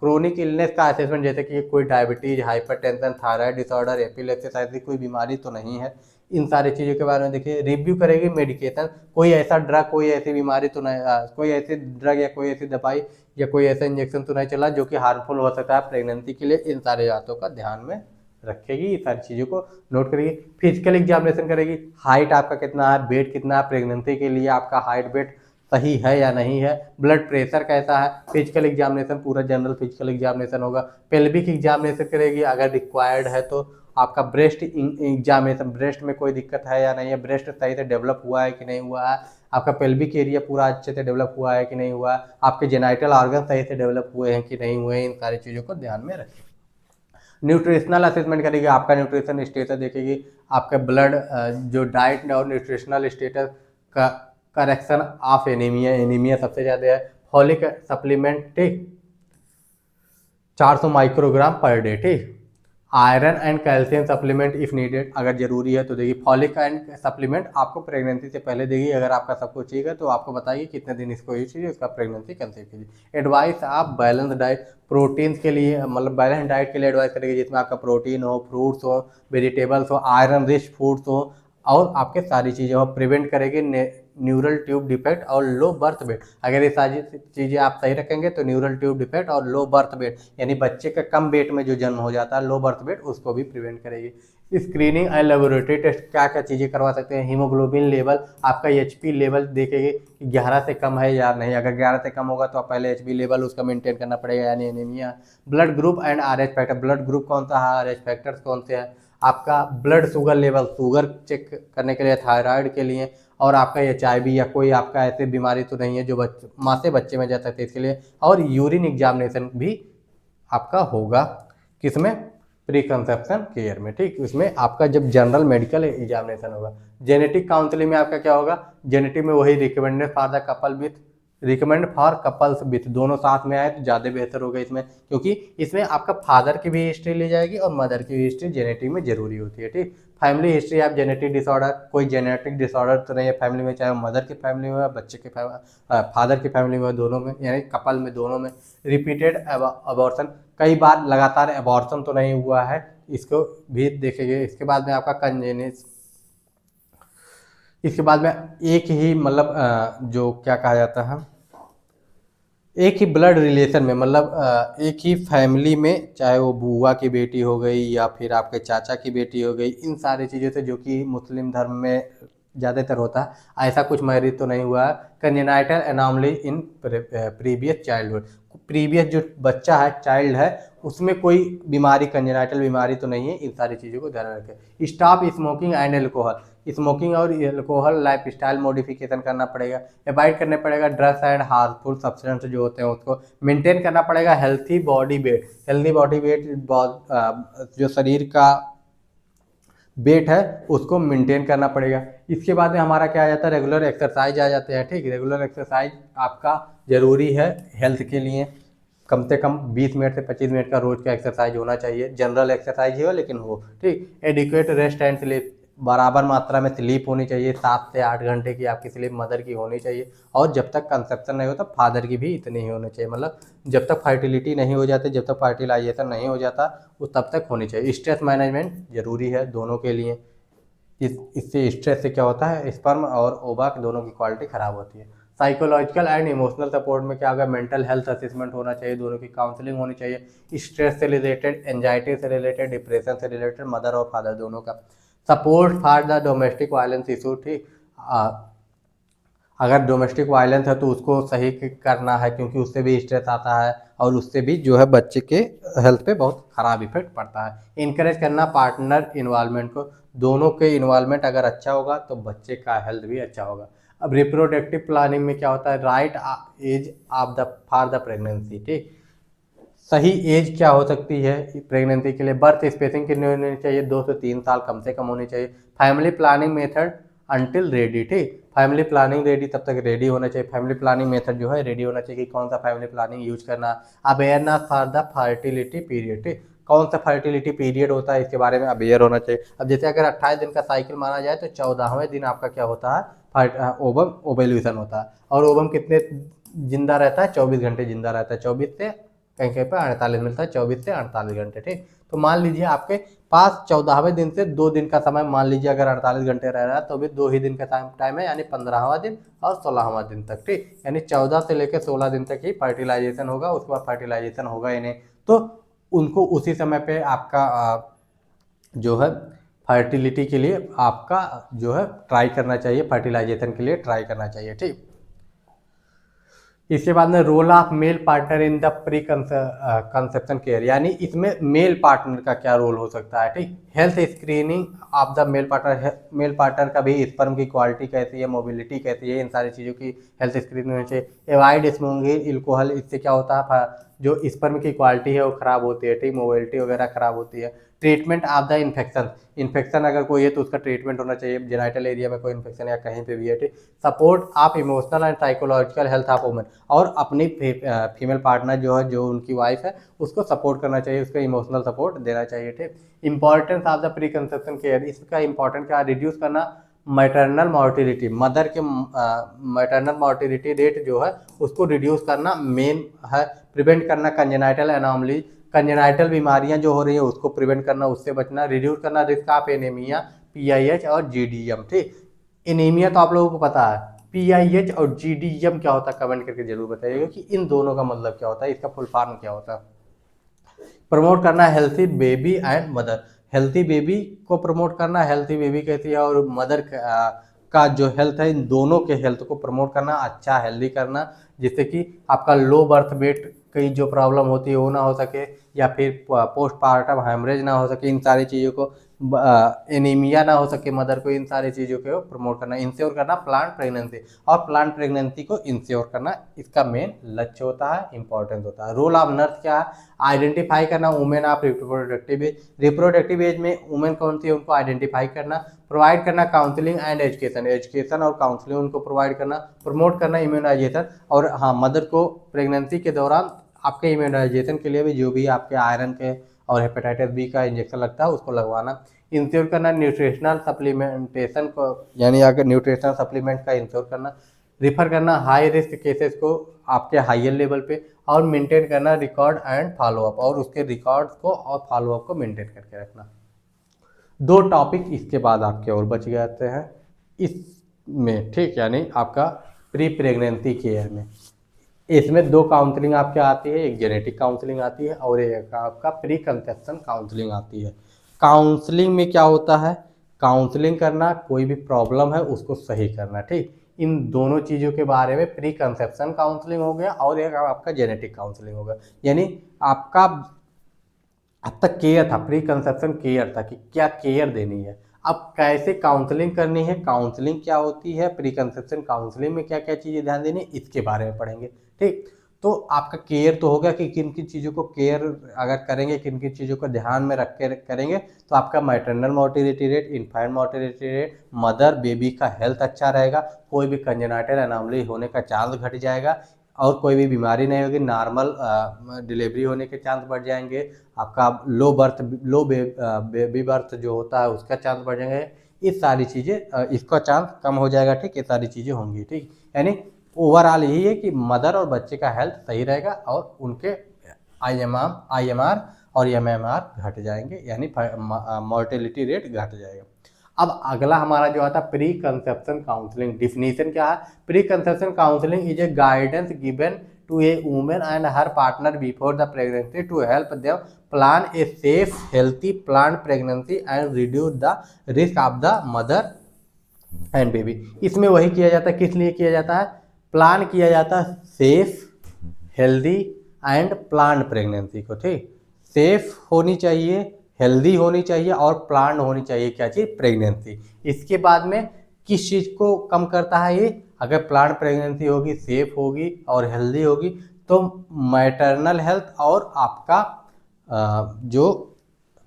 क्रोनिक इलनेस का असेसमेंट, जैसे कि कोई diabetes, hypertension, thyroid disorder, epilepsy, ऐसी कोई बीमारी तो नहीं है, इन सारी चीज़ों के बारे में देखिए। रिव्यू करेगी मेडिकेशन, कोई ऐसा ड्रग, कोई ऐसी बीमारी तो नहीं, कोई ऐसी ड्रग या कोई ऐसी दवाई या कोई ऐसा इंजेक्शन तो नहीं चला जो कि हार्मफुल हो सकता है प्रेगनेंसी के लिए, इन सारे बातों का ध्यान में रखेगी, ये सारी चीज़ों को नोट करेगी। फिजिकल एग्जामिनेशन करेगी, हाइट आपका कितना है, वेट कितना है, प्रेगनेंसी के लिए आपका हाइट वेट सही है या नहीं है, ब्लड प्रेशर कैसा है। फिजिकल एग्जामिनेशन पूरा जनरल फिजिकल एग्जामिनेशन होगा। पेल्विक एग्जामिनेशन करेगी अगर रिक्वायर्ड है तो। आपका ब्रेस्ट एग्जामिनेशन, ब्रेस्ट में कोई दिक्कत है या नहीं है, ब्रेस्ट सही से डेवलप हुआ है कि नहीं हुआ है, आपका पेल्विक एरिया पूरा अच्छे से डेवलप हुआ है कि नहीं हुआ है, आपके जेनाइटल ऑर्गन सही से डेवलप हुए हैं कि नहीं हुए हैं, इन सारी चीज़ों को ध्यान में रखें। न्यूट्रिशनल असेसमेंट करेगी, आपका न्यूट्रिशन स्टेटस देखेगी, आपका ब्लड जो डाइट और न्यूट्रिशनल स्टेटस का करेक्शन ऑफ एनीमिया सबसे ज़्यादा है। फॉलिक सप्लीमेंट, ठीक, 400 माइक्रोग्राम पर डे, ठीक। Iron and calcium supplement if needed, अगर जरूरी है तो देगी। फॉलिक एंड सप्लीमेंट आपको प्रेगनेंसी से पहले देगी, अगर आपका सब कुछ ठीक है तो आपको बताइए कितने दिन इसको यूज कीजिए, उसका प्रेगनेंसी कंसीव कीजिए। एडवाइस आप बैलेंस डाइट, प्रोटीन के लिए मतलब बैलेंस डाइट के लिए एडवाइस करेगी, जिसमें आपका प्रोटीन हो, फ्रूट्स हो, वेजिटेबल्स हो, आयरन रिच फूड्स हो और आपके सारी चीज़ें हो। प्रिवेंट करेगी न्यूरल ट्यूब डिफेक्ट और लो बर्थ वेट, अगर ये सारी चीज़ें आप सही रखेंगे तो न्यूरल ट्यूब डिफेक्ट और लो बर्थ वेट यानी बच्चे का कम वेट में जो जन्म हो जाता है, लो बर्थ वेट, उसको भी प्रिवेंट करेगी। स्क्रीनिंग एंड लेबोरेटरी टेस्ट, क्या क्या चीज़ें करवा सकते हैं। हीमोग्लोबिन लेवल, आपका HP लेवल देखेंगे कि 11 से कम है या नहीं, अगर 11 से कम होगा तो आप पहले HP लेवल उसका मेंटेन करना पड़ेगा यानी anaemia. Blood group and RH factor, blood group कौन सा है, RH फैक्टर्स कौन से हैं। आपका blood sugar level, sugar check करने के लिए, थायराइड के लिए, और आपका HIV या कोई आपका ऐसी बीमारी तो नहीं है जो माँ से बच्चे में जा सकती है, इसके लिए। और यूरिन एग्जामिनेशन भी आपका होगा किसमें, प्री कंसेप्शन केयर में, ठीक, उसमें आपका जब जनरल मेडिकल एग्जामिनेशन होगा। जेनेटिक काउंसलिंग में आपका क्या होगा, जेनेटिक में वही recommended for the couple with, recommend for couples with, दोनों साथ में आए तो ज़्यादा बेहतर होगा इसमें, क्योंकि इसमें आपका फादर की भी हिस्ट्री ली जाएगी और मदर की भी हिस्ट्री जेनेटिक में जरूरी होती है, ठीक। Family history of genetic disorder, कोई जेनेटिक डिसऑर्डर तो नहीं है फैमिली में, चाहे मदर की फैमिली में, बच्चे के फादर की फैमिली में, दोनों में यानी कपल में, दोनों में। रिपीटेड अबॉर्शन, कई बार लगातार अबॉर्शन तो नहीं हुआ है, इसको भी देखेंगे। इसके बाद में आपका कंजेनिस, इसके बाद में एक ही मतलब जो क्या कहा जाता है, एक ही ब्लड रिलेशन में मतलब एक ही फैमिली में, चाहे वो बुआ की बेटी हो गई या फिर आपके चाचा की बेटी हो गई, इन सारी चीज़ों से, जो कि मुस्लिम धर्म में ज़्यादातर होता है, ऐसा कुछ मैरिज तो नहीं हुआ है। Congenital anomaly in previous childhood, previous जो बच्चा है, चाइल्ड है, उसमें कोई बीमारी, कंजेनाइटल बीमारी तो नहीं है, इन सारी चीज़ों को ध्यान रखें। Stop smoking and alcohol, smoking और एल्कोहल लाइफ स्टाइल मॉडिफिकेशन करना पड़ेगा। अवॉइड करने पड़ेगा ड्रग्स एंड हार्मफुल सब्सटेंस जो होते हैं उसको मेंटेन करना पड़ेगा। Healthy body weight, healthy body weight जो शरीर का वेट है उसको मेंटेन करना पड़ेगा। इसके बाद में हमारा क्या आ जाता है, रेगुलर एक्सरसाइज आ जाते हैं, ठीक। रेगुलर एक्सरसाइज आपका ज़रूरी है हेल्थ के लिए, कम से कम 20 मिनट से 25 मिनट का रोज का एक्सरसाइज होना चाहिए, जनरल एक्सरसाइज ही हो लेकिन हो, ठीक। एडिक्वेट रेस्ट एंड स्लीप, बराबर मात्रा में स्लीप होनी चाहिए, 7 से 8 घंटे की आपकी स्लीप मदर की होनी चाहिए। और जब तक कंसेप्शन नहीं होता फादर की भी इतनी ही होनी चाहिए, मतलब जब तक फर्टिलिटी नहीं हो जाती, जब तक फर्टिलाइजेशन नहीं हो जाता वो तब तक होनी चाहिए। स्ट्रेस मैनेजमेंट जरूरी है दोनों के लिए। इससे स्ट्रेस से क्या होता है, स्पर्म और ओवा दोनों की क्वालिटी खराब होती है। साइकोलॉजिकल एंड इमोशनल सपोर्ट में क्या होगा, मेंटल हेल्थ असेसमेंट होना चाहिए, दोनों की काउंसलिंग होनी चाहिए। स्ट्रेस से रिलेटेड, एंजाइटी से रिलेटेड, डिप्रेशन से रिलेटेड, मदर और फादर दोनों का। Support for the domestic violence issue, ठीक, अगर डोमेस्टिक वायलेंस है तो उसको सही करना है, क्योंकि उससे भी स्ट्रेस आता है और उससे भी जो है बच्चे के हेल्थ पे बहुत ख़राब इफेक्ट पड़ता है। इनकरेज करना पार्टनर इन्वॉल्वमेंट को, दोनों के इन्वॉल्वमेंट अगर अच्छा होगा तो बच्चे का हेल्थ भी अच्छा होगा। अब रिप्रोडक्टिव प्लानिंग में क्या होता है, right age of the for the pregnancy, ठीक, सही एज क्या हो सकती है प्रेगनेंसी के लिए। बर्थ स्पेसिंग कितनी होनी चाहिए, 2 से 3 साल कम से कम होनी चाहिए। Family planning method until ready, ठीक, फैमिली प्लानिंग रेडी, तब तक रेडी होना चाहिए। फैमिली प्लानिंग मेथड जो है रेडी होना चाहिए कि कौन सा फैमिली प्लानिंग यूज करना। Awareness for the fertility period, ठीक, कौन सा फर्टिलिटी पीरियड होता है इसके बारे में अवेयर होना चाहिए। अब जैसे अगर 28 दिन का साइकिल माना जाए तो 14वें दिन आपका क्या होता है, ओवम ओवेल्यूशन होता है। और ओवम कितने जिंदा रहता है, 24 घंटे जिंदा रहता है, 24 से कहीं कहीं पर 48 मिलता है, 24 से 48 घंटे, ठीक। तो मान लीजिए आपके पास 14वें दिन से 2 दिन का समय, मान लीजिए अगर 48 घंटे रह रहा है तो भी 2 ही दिन का टाइम है, यानी 15वां दिन और 16वां दिन तक, ठीक, यानी 14 से लेकर 16 दिन तक ही फर्टिलाइजेशन होगा, उसके बाद फर्टिलाइजेशन होगा ही नहीं। तो उनको उसी समय पे आपका जो है फर्टिलिटी के लिए आपका जो है ट्राई करना चाहिए, फर्टिलाइजेशन के लिए ट्राई करना चाहिए, ठीक। इसके बाद में role of male partner in the pre conception care, यानी इसमें मेल पार्टनर का क्या रोल हो सकता है, ठीक। Health screening of the male partner का भी स्पर्म की क्वालिटी कैसी है, मोबिलिटी कैसी है, इन सारी चीज़ों की हेल्थ स्क्रीनिंग होनी चाहिए। एवॉइड स्मोकिंग अल्कोहल, इससे क्या होता है जो स्पर्म की क्वालिटी है वो खराब होती है, ठीक, मोबिलिटी वगैरह खराब होती है। ट्रीटमेंट ऑफ द इन्फेक्शन अगर कोई है तो उसका ट्रीटमेंट होना चाहिए, जेनाइटल एरिया में कोई इन्फेक्शन या कहीं पे भी है, ठीक। Support of emotional and psychological health of women, और अपनी फीमेल पार्टनर जो है, जो उनकी वाइफ है, उसको सपोर्ट करना चाहिए, उसको इमोशनल सपोर्ट देना चाहिए, ठीक। Importance of the pre conception care, इसका इंपॉर्टेंट क्या, रिड्यूस करना मैटरनल मॉर्टिलिटी, मदर के मैटरनल मॉर्टिलिटी रेट जो है उसको रिड्यूस करना मेन है। प्रिवेंट करना कंजेनाइटल एनॉमली, कंजेनाइटल बीमारियां जो हो रही है उसको प्रिवेंट करना, उससे बचना। रिड्यूस करना रिस्क ऑफ एनीमिया, PIH और GDM, ठीक। एनीमिया तो आप लोगों को पता है, PIH और GDM क्या होता है कमेंट करके जरूर बताइएगा कि इन दोनों का मतलब क्या होता है, इसका फुल फॉर्म क्या होता है। प्रमोट करना healthy baby and mother, healthy baby को प्रमोट करना, हेल्थी बेबी कहती है, और मदर का जो हेल्थ है, इन दोनों के हेल्थ को प्रमोट करना, अच्छा हेल्दी करना, जिससे कि आपका लो बर्थ वेट की जो प्रॉब्लम होती है वो ना हो सके, या फिर पोस्टपार्टम हेमरेज ना हो सके, इन सारी चीज़ों को, एनीमिया ना हो सके मदर को, इन सारी चीज़ों को प्रमोट करना। इंश्योर करना प्लांट प्रेगनेंसी, और प्लांट प्रेगनेंसी को इंश्योर करना इसका मेन लक्ष्य होता है, इंपॉर्टेंस होता है। रोल ऑफ नर्स क्या है, आइडेंटिफाई करना women of reproductive age, reproductive age में वुमेन कौन सी है उनको आइडेंटिफाई करना। प्रोवाइड करना काउंसलिंग एंड एजुकेशन, एजुकेशन और काउंसलिंग उनको प्रोवाइड करना। प्रमोट करना इम्यूनाइजेशन, और हाँ, मदर को प्रेगनेंसी के दौरान आपके इम्यूनाइजेशन के लिए भी जो भी आपके आयरन के और हेपेटाइटिस B का इंजेक्शन लगता है उसको लगवाना। इंश्योर करना न्यूट्रिशनल सप्लीमेंटेशन को, यानी अगर न्यूट्रिशनल सप्लीमेंट का इंश्योर करना। रिफर करना हाई रिस्क केसेस को आपके हाइयर लेवल पे, और मेंटेन करना रिकॉर्ड एंड फॉलोअप, और उसके रिकॉर्ड्स को और फॉलोअप को मेंटेन करके रखना। 2 टॉपिक इसके बाद आपके और बच जाते हैं इसमें, ठीक, यानी आपका प्री प्रेगनेंसी केयर में। इसमें 2 काउंसलिंग आपके आती है, एक जेनेटिक काउंसलिंग आती है और एक आपका प्री कंसेप्शन काउंसलिंग आती है। काउंसलिंग में क्या होता है, काउंसलिंग करना, कोई भी प्रॉब्लम है उसको सही करना, ठीक। इन दोनों चीज़ों के बारे में प्री कंसेप्शन काउंसलिंग हो गया, और एक आपका जेनेटिक काउंसलिंग हो गया, यानी आपका अब तक केयर था, प्री कंसेप्शन केयर था कि क्या केयर देनी है। अब कैसे काउंसलिंग करनी है, काउंसलिंग क्या होती है, प्री कंसेप्शन काउंसलिंग में क्या क्या चीज़ें ध्यान देनी है, इसके बारे में पढ़ेंगे, ठीक। तो आपका केयर तो होगा कि किन किन चीज़ों को केयर अगर करेंगे, किन किन चीज़ों को ध्यान में रख के करेंगे, तो आपका maternal mortality rate, infant mortality rate, mother baby का हेल्थ अच्छा रहेगा, कोई भी कंजेनाइटल एनॉमली होने का चांस घट जाएगा, और कोई भी बीमारी नहीं होगी, नॉर्मल डिलीवरी होने के चांस बढ़ जाएंगे, आपका लो बेबी बर्थ जो होता है उसका चांस बढ़ जाएंगे, इस सारी चीज़ें इसका चांस कम हो जाएगा। ठीक, ये सारी चीज़ें होंगी। ठीक, यानी ओवरऑल यही है कि मदर और बच्चे का हेल्थ सही रहेगा और उनके IMR और MMR घट जाएंगे, यानी मोर्टेलिटी रेट घट जाएगा। अब अगला हमारा जो आता है प्री कंसेप्शन काउंसलिंग। डिफिनीशन क्या है? Pre conception counselling is a guidance given to a women and her partner before the pregnancy to help them plan a safe healthy plan pregnancy and reduce the risk of the mother and baby. इसमें वही किया जाता है, किस लिए किया जाता है? प्लान किया जाता है safe, healthy and plan pregnancy को। ठीक, सेफ होनी चाहिए, हेल्दी होनी चाहिए और प्लान होनी चाहिए क्या चीज़? प्रेगनेंसी। इसके बाद में किस चीज़ को कम करता है ये? अगर प्लान प्रेगनेंसी होगी, सेफ होगी और हेल्दी होगी तो मैटरनल हेल्थ और आपका जो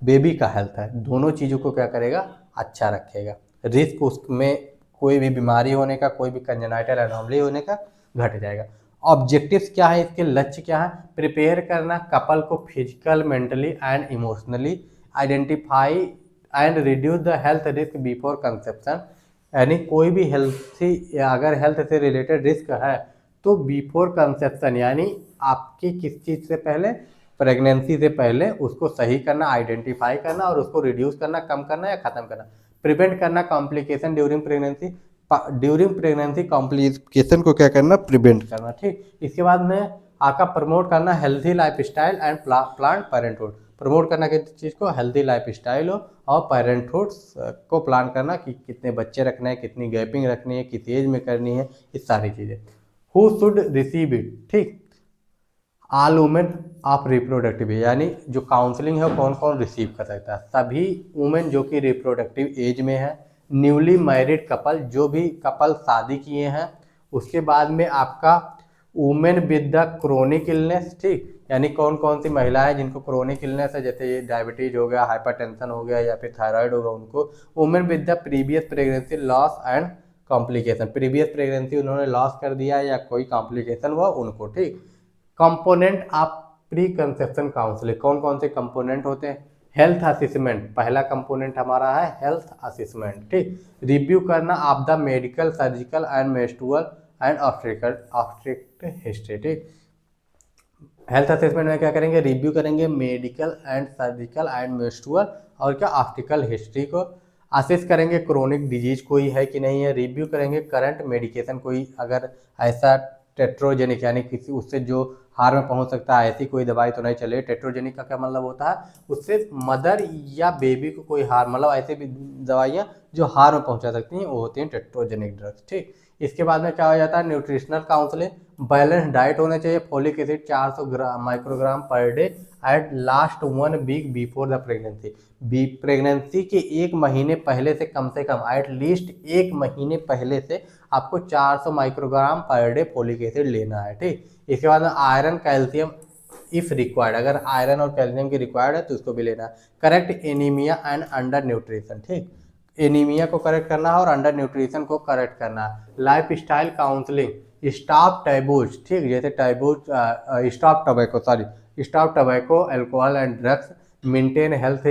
बेबी का हेल्थ है, दोनों चीज़ों को क्या करेगा? अच्छा रखेगा। रिस्क उसमें कोई भी बीमारी होने का, कोई भी कंजेनाइटल एनोमली होने का घट जाएगा। ऑब्जेक्टिव्स क्या है इसके? लक्ष्य क्या है? प्रिपेयर करना कपल को physical, mentally and emotionally, identify and reduce the health risk before conception. यानी कोई भी हेल्थी या अगर हेल्थ से रिलेटेड रिस्क है तो बिफोर कंसेप्शन यानी आपकी किस चीज़ से पहले? प्रेगनेंसी से पहले उसको सही करना, आइडेंटिफाई करना और उसको रिड्यूस करना, कम करना या ख़त्म करना। प्रिवेंट करना कॉम्प्लिकेशन ड्यूरिंग प्रेगनेंसी कॉम्प्लिकेशन को क्या करना? प्रिवेंट करना। ठीक, इसके बाद में आपका प्रमोट करना healthy lifestyle and plan parenthood. Promote करना किस चीज़ को? हेल्थी लाइफस्टाइल हो और पेरेंटहुड को प्लान करना कि कितने बच्चे रखने हैं, कितनी गैपिंग रखनी है, किस एज में करनी है, ये सारी चीज़ें। Who should receive it? ठीक, ऑल वुमेन ऑफ रिप्रोडक्टिव, यानी जो काउंसलिंग है वो कौन कौन रिसीव कर सकता है? सभी वुमेन जो कि रिप्रोडक्टिव एज में है, न्यूली मैरिड कपल, जो भी कपल शादी किए हैं, उसके बाद में आपका women with the chronic illness. ठीक, यानी कौन कौन सी महिलाएं जिनको क्रोनिक इलनेस है, जैसे ये डायबिटीज हो गया, हाइपरटेंशन हो गया या फिर थायराइड होगा उनको। Women with the previous pregnancy loss and complication, previous pregnancy उन्होंने लॉस कर दिया या कोई कॉम्प्लिकेशन हुआ उनको। ठीक, component of pre conception counselling, कौन कौन से कंपोनेंट होते हैं? हेल्थ असेसमेंट, पहला कंपोनेंट हमारा है हेल्थ असेसमेंट। ठीक, रिव्यू करना of the medical, surgical and menstrual and obstetric history. ठीक, हेल्थ असेसमेंट में क्या करेंगे? रिव्यू करेंगे medical and surgical and menstrual और क्या ऑब्स्टेट्रिकल हिस्ट्री को। असेस करेंगे क्रोनिक डिजीज कोई है कि नहीं है। रिव्यू करेंगे करंट मेडिकेशन, कोई अगर ऐसा टेट्रोजेनिक यानी किसी उससे जो हार्म में पहुंच सकता है ऐसी कोई दवाई तो नहीं चले। टेट्रोजेनिक का क्या मतलब होता है? उससे मदर या बेबी को कोई हार्म, मतलब ऐसे भी दवाइयाँ जो हार्म पहुंचा सकती हैं वो होती हैं टेट्रोजेनिक ड्रग्स। ठीक, इसके बाद में क्या हो जाता है? न्यूट्रिशनल काउंसलिंग, बैलेंस डाइट होना चाहिए, folic acid 400 microgram per day at last 1 week before the pregnancy. Pregnancy के 1 महीने पहले से कम एट लीस्ट 1 महीने पहले से आपको 400 microgram per day folic acid लेना है। ठीक, इसके बाद में आयरन, कैल्शियम इफ रिक्वायर्ड, अगर आयरन और कैल्शियम की रिक्वायर्ड है तो उसको भी लेना है। Correct anaemia and under nutrition. ठीक, एनीमिया को करेक्ट करना है और अंडर न्यूट्रिशन को करेक्ट करना है। Life style counselling, stop taboos. ठीक, जैसे taboos, stop tobacco, alcohol and drugs, maintain health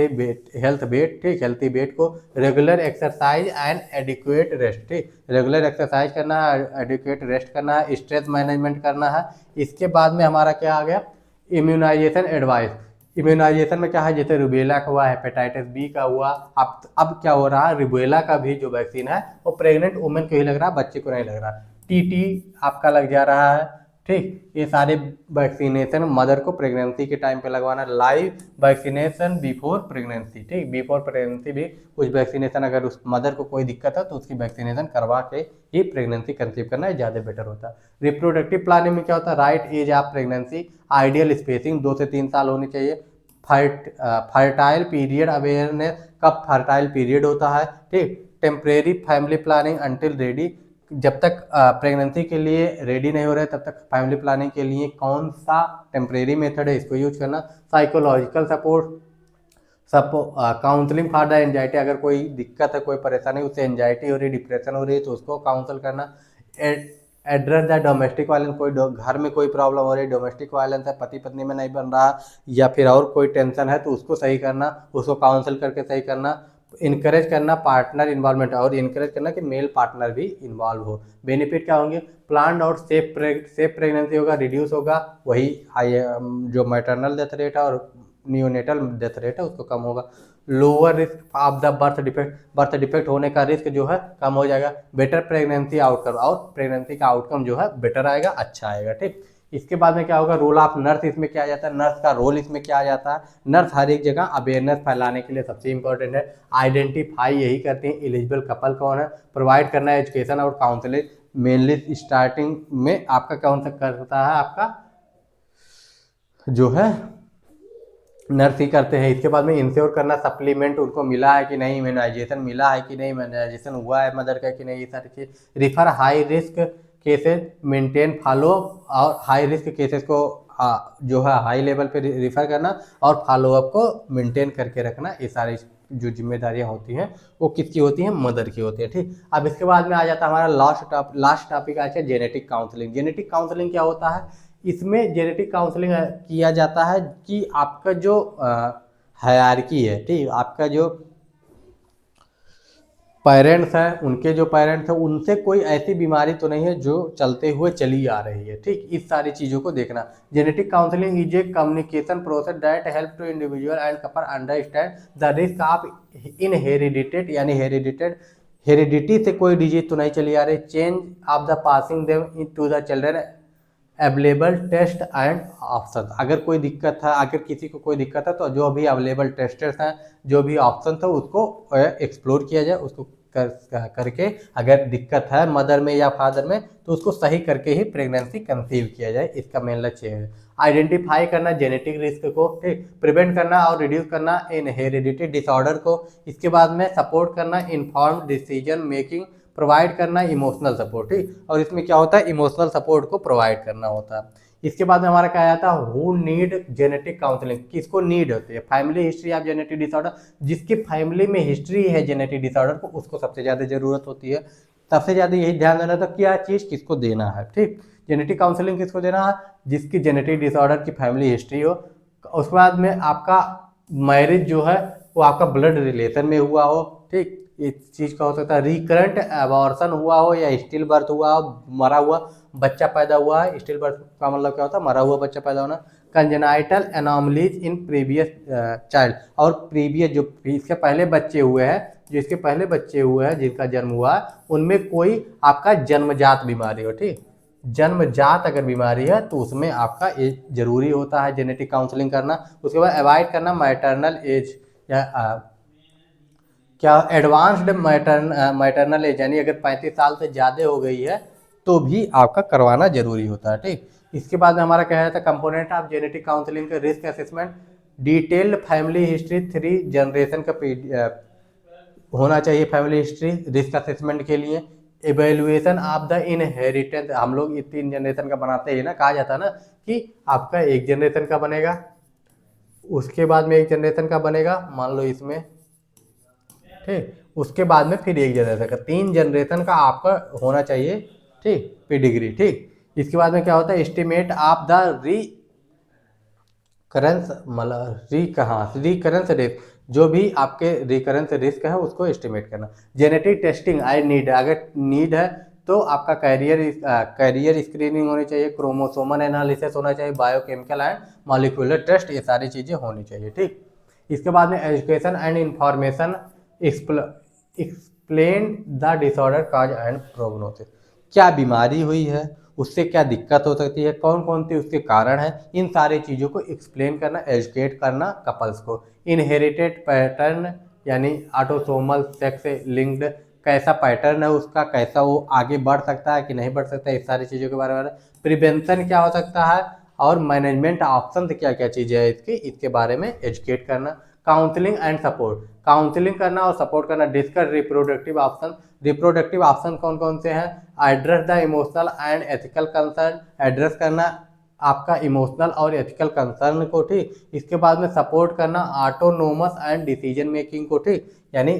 weight. ठीक, हेल्थी वेट को, regular exercise and adequate rest. ठीक, रेगुलर एक्सरसाइज करना है, एडिक्वेट रेस्ट करना है, स्ट्रेस मैनेजमेंट करना है। इसके बाद में हमारा क्या आ गया? Immunisation advice. इम्यूनाइजेशन में क्या है? जैसे रुबेला का हुआ, हेपेटाइटिस बी का हुआ, अब क्या हो रहा है? रुबेला का भी जो वैक्सीन है वो प्रेग्नेंट वुमेन को ही लग रहा है, बच्चे को नहीं लग रहा। टीटी आपका लग जा रहा है। ठीक, ये सारे वैक्सीनेशन मदर को प्रेगनेंसी के टाइम पे लगवाना। Live vaccination before pregnancy. ठीक, बिफोर प्रेगनेंसी भी कुछ वैक्सीनेशन, अगर उस मदर को कोई दिक्कत है तो उसकी वैक्सीनेशन करवा के ही प्रेगनेंसी कंसीव करना है, ज़्यादा बेटर होता है। रिप्रोडक्टिव प्लानिंग में क्या होता है? Right age of pregnancy, ideal spacing 2 से 3 साल होनी चाहिए। फर्टाइल पीरियड अवेयरनेस, कब फर्टाइल पीरियड होता है। ठीक, temporary family planning until ready, जब तक प्रेगनेंसी के लिए रेडी नहीं हो रहे तब तक फैमिली प्लानिंग के लिए कौन सा टेम्परेरी मेथड है इसको यूज करना। Psychological support, counselling for the anxiety, अगर कोई दिक्कत है, कोई परेशानी, उससे एंजाइटी हो रही, डिप्रेशन हो रही है तो उसको काउंसल करना। एड्रेस द डोमेस्टिक वायलेंस, कोई घर में कोई प्रॉब्लम हो रही है, डोमेस्टिक वायलेंस है, पति पत्नी में नहीं बन रहा या फिर और कोई टेंशन है तो उसको सही करना, उसको काउंसल करके सही करना। इनकरेज करना पार्टनर इन्वॉल्वमेंट और इनकरेज करना कि मेल पार्टनर भी इन्वॉल्व हो। बेनिफिट क्या होंगे, प्लान्ड और सेफ प्रेगनेंसी होगा, रिड्यूस होगा, वही जो मैटरनल डेथ रेट है और नियोनेटल डेथ रेट है उसको कम होगा। Lower risk of the birth defect होने का रिस्क जो है कम हो जाएगा। बेटर प्रेगनेंसी आउटकम और प्रेगनेंसी का आउटकम जो है बेटर आएगा, अच्छा आएगा। ठीक, इसके बाद में क्या होगा, रोल ऑफ नर्स इसमें क्या आ जाता है, नर्स का रोल इसमें क्या आ जाता है, नर्स हर एक जगह अवेयरनेस फैलाने के लिए सबसे इंपॉर्टेंट है। आइडेंटिफाई यही करते हैं एलिजिबल कपल कौन है, प्रोवाइड करना है एजुकेशन और काउंसलिंग। मेनली स्टार्टिंग में आपका कौन सा करता है, आपका जो है नर्स ही करते हैं। इसके बाद में इंश्योर करना सप्लीमेंट उनको मिला है कि नहीं, इम्यूनाइजेशन मिला है कि नहीं, इम्यूनाइजेशन हुआ है मदर का कि नहीं, ये सारी चीज़। Refer high risk cases, maintain follow और हाई रिस्क केसेस को जो है हाई लेवल पे रिफर करना और फॉलोअप को मेंटेन करके रखना। ये सारी जो जिम्मेदारियां होती हैं वो किसकी होती हैं, मदर की होती है। ठीक, अब इसके बाद में आ जाता है हमारा लास्ट टॉपिक आ जाए जेनेटिक काउंसलिंग। जेनेटिक काउंसलिंग क्या होता है, इसमें जेनेटिक काउंसलिंग किया जाता है कि आपका जो हायरार्की है, ठीक, आपका जो पेरेंट्स हैं, उनके जो पेरेंट्स हैं उनसे कोई ऐसी बीमारी तो नहीं है जो चलते हुए चली आ रही है। ठीक, इस सारी चीज़ों को देखना। Genetic counselling is a communication process that help to individual and couple understand the risk of inherited यानी हेरिडिटी से कोई डिजीज तो नहीं चली आ रही, change of the passing them to the children, available test and option. अगर कोई दिक्कत है, अगर किसी को कोई दिक्कत है तो जो भी अवेलेबल टेस्टर्स हैं, जो भी ऑप्शन है उसको एक्सप्लोर किया जाए, उसको करके अगर दिक्कत है मदर में या फादर में तो उसको सही करके ही प्रेगनेंसी कंसीव किया जाए, इसका मेन लक्ष्य है। आइडेंटिफाई करना जेनेटिक रिस्क को, ठीक, प्रिवेंट करना और रिड्यूस करना इन हेरिडिटी डिसऑर्डर को। इसके बाद में सपोर्ट करना इन्फॉर्म्ड डिसीजन मेकिंग, प्रोवाइड करना इमोशनल सपोर्ट। ठीक, और इसमें क्या होता है, इमोशनल सपोर्ट को प्रोवाइड करना होता है। इसके बाद में हमारा क्या आता है, हु नीड जेनेटिक काउंसलिंग, किसको नीड होती है, family history of genetic disorder, जिसकी फैमिली में हिस्ट्री है जेनेटिक डिसऑर्डर को उसको सबसे ज़्यादा जरूरत होती है। सबसे ज़्यादा यही ध्यान देना था क्या चीज़ किसको देना है। ठीक, जेनेटिक काउंसलिंग किसको देना है, जिसकी जेनेटिक डिसऑर्डर की फैमिली हिस्ट्री हो। उसके बाद में आपका मैरिज जो है वो आपका ब्लड रिलेशन में हुआ हो। ठीक, इस चीज़ का हो सकता है रिकरेंट एबॉर्शन हुआ हो या स्टिल बर्थ हुआ हो, मरा हुआ बच्चा पैदा हुआ है। स्टिल बर्थ का मतलब क्या होता है, मरा हुआ बच्चा पैदा होना। Congenital anomalies in previous child, और प्रीवियस जो इसके पहले बच्चे हुए हैं, जो इसके पहले बच्चे हुए हैं जिनका जन्म हुआ है उनमें कोई आपका जन्मजात बीमारी हो। ठीक, जन्मजात अगर बीमारी है तो उसमें आपका ये जरूरी होता है जेनेटिक काउंसलिंग करना। उसके बाद अवॉइड करना मैटरनल एज या क्या एडवांस्ड मैटरनल एज, यानी अगर 35 साल से ज़्यादा हो गई है तो भी आपका करवाना जरूरी होता है। ठीक, इसके बाद में हमारा क्या है कंपोनेंट ऑफ जेनेटिक काउंसलिंग का risk assessment, detailed family history 3 generation का होना चाहिए फैमिली हिस्ट्री रिस्क असेसमेंट के लिए। एवेल्युएशन ऑफ द इनहेरिटेंस, हम लोग ये 3 जनरेशन का बनाते हैं ना, कहा जाता है ना कि आपका 1 जनरेशन का बनेगा, उसके बाद में 1 जनरेशन का बनेगा, मान लो इसमें, ठीक, उसके बाद में फिर 1 जनरेशन का, 3 जनरेशन का आपका होना चाहिए। ठीक, पेडिग्री। ठीक, इसके बाद में क्या होता है estimate of the recurrence risk, जो भी आपके रिकरेंस रिस्क है उसको एस्टिमेट करना। जेनेटिक टेस्टिंग आई नीड, अगर नीड है तो आपका कैरियर स्क्रीनिंग होनी चाहिए, क्रोमोसोमल एनालिसिस होना चाहिए, बायोकेमिकल एंड मॉलिक्यूलर टेस्ट, ये सारी चीज़ें होनी चाहिए। ठीक, इसके बाद में education and information, explain the disorder cause and prognosis, क्या बीमारी हुई है, उससे क्या दिक्कत हो सकती है, कौन कौन से उसके कारण हैं, इन सारी चीज़ों को एक्सप्लेन करना, एजुकेट करना कपल्स को। इनहेरिटेड पैटर्न यानी ऑटोसोमल सेक्स लिंक्ड, कैसा पैटर्न है उसका, कैसा वो आगे बढ़ सकता है कि नहीं बढ़ सकता है, इस सारी चीज़ों के बारे में। प्रिवेंशन क्या हो सकता है और मैनेजमेंट ऑप्शन क्या क्या चीज़ें हैं इसके बारे में एजुकेट करना। काउंसलिंग एंड सपोर्ट, काउंसलिंग करना और सपोर्ट करना। Discuss reproductive option, reproductive option कौन कौन से हैं, address the emotional and ethical concern, address करना आपका इमोशनल और एथिकल कंसर्न को। ठीक, इसके बाद में सपोर्ट करना ऑटोनोमस एंड डिसीजन मेकिंग को। ठीक, यानी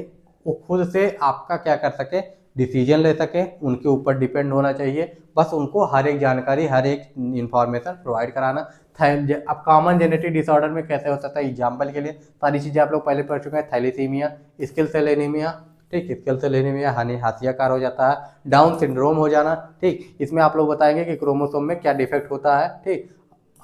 वो खुद से आपका क्या कर सके, डिसीजन ले सके, उनके ऊपर डिपेंड होना चाहिए, बस उनको हर एक जानकारी हर एक इंफॉर्मेशन प्रोवाइड कराना। अब कॉमन जेनेटिक डिसऑर्डर में कैसे होता था, एग्जाम्पल के लिए सारी चीज़ें आप लोग पहले पढ़ चुके हैं। थैलेसीमिया, स्किल सेल एनीमिया, ठीक, स्किल सेल एनीमिया, हाशियाकार हो जाता है, डाउन सिंड्रोम हो जाना, ठीक, इसमें आप लोग बताएंगे कि क्रोमोसोम में क्या डिफेक्ट होता है, ठीक,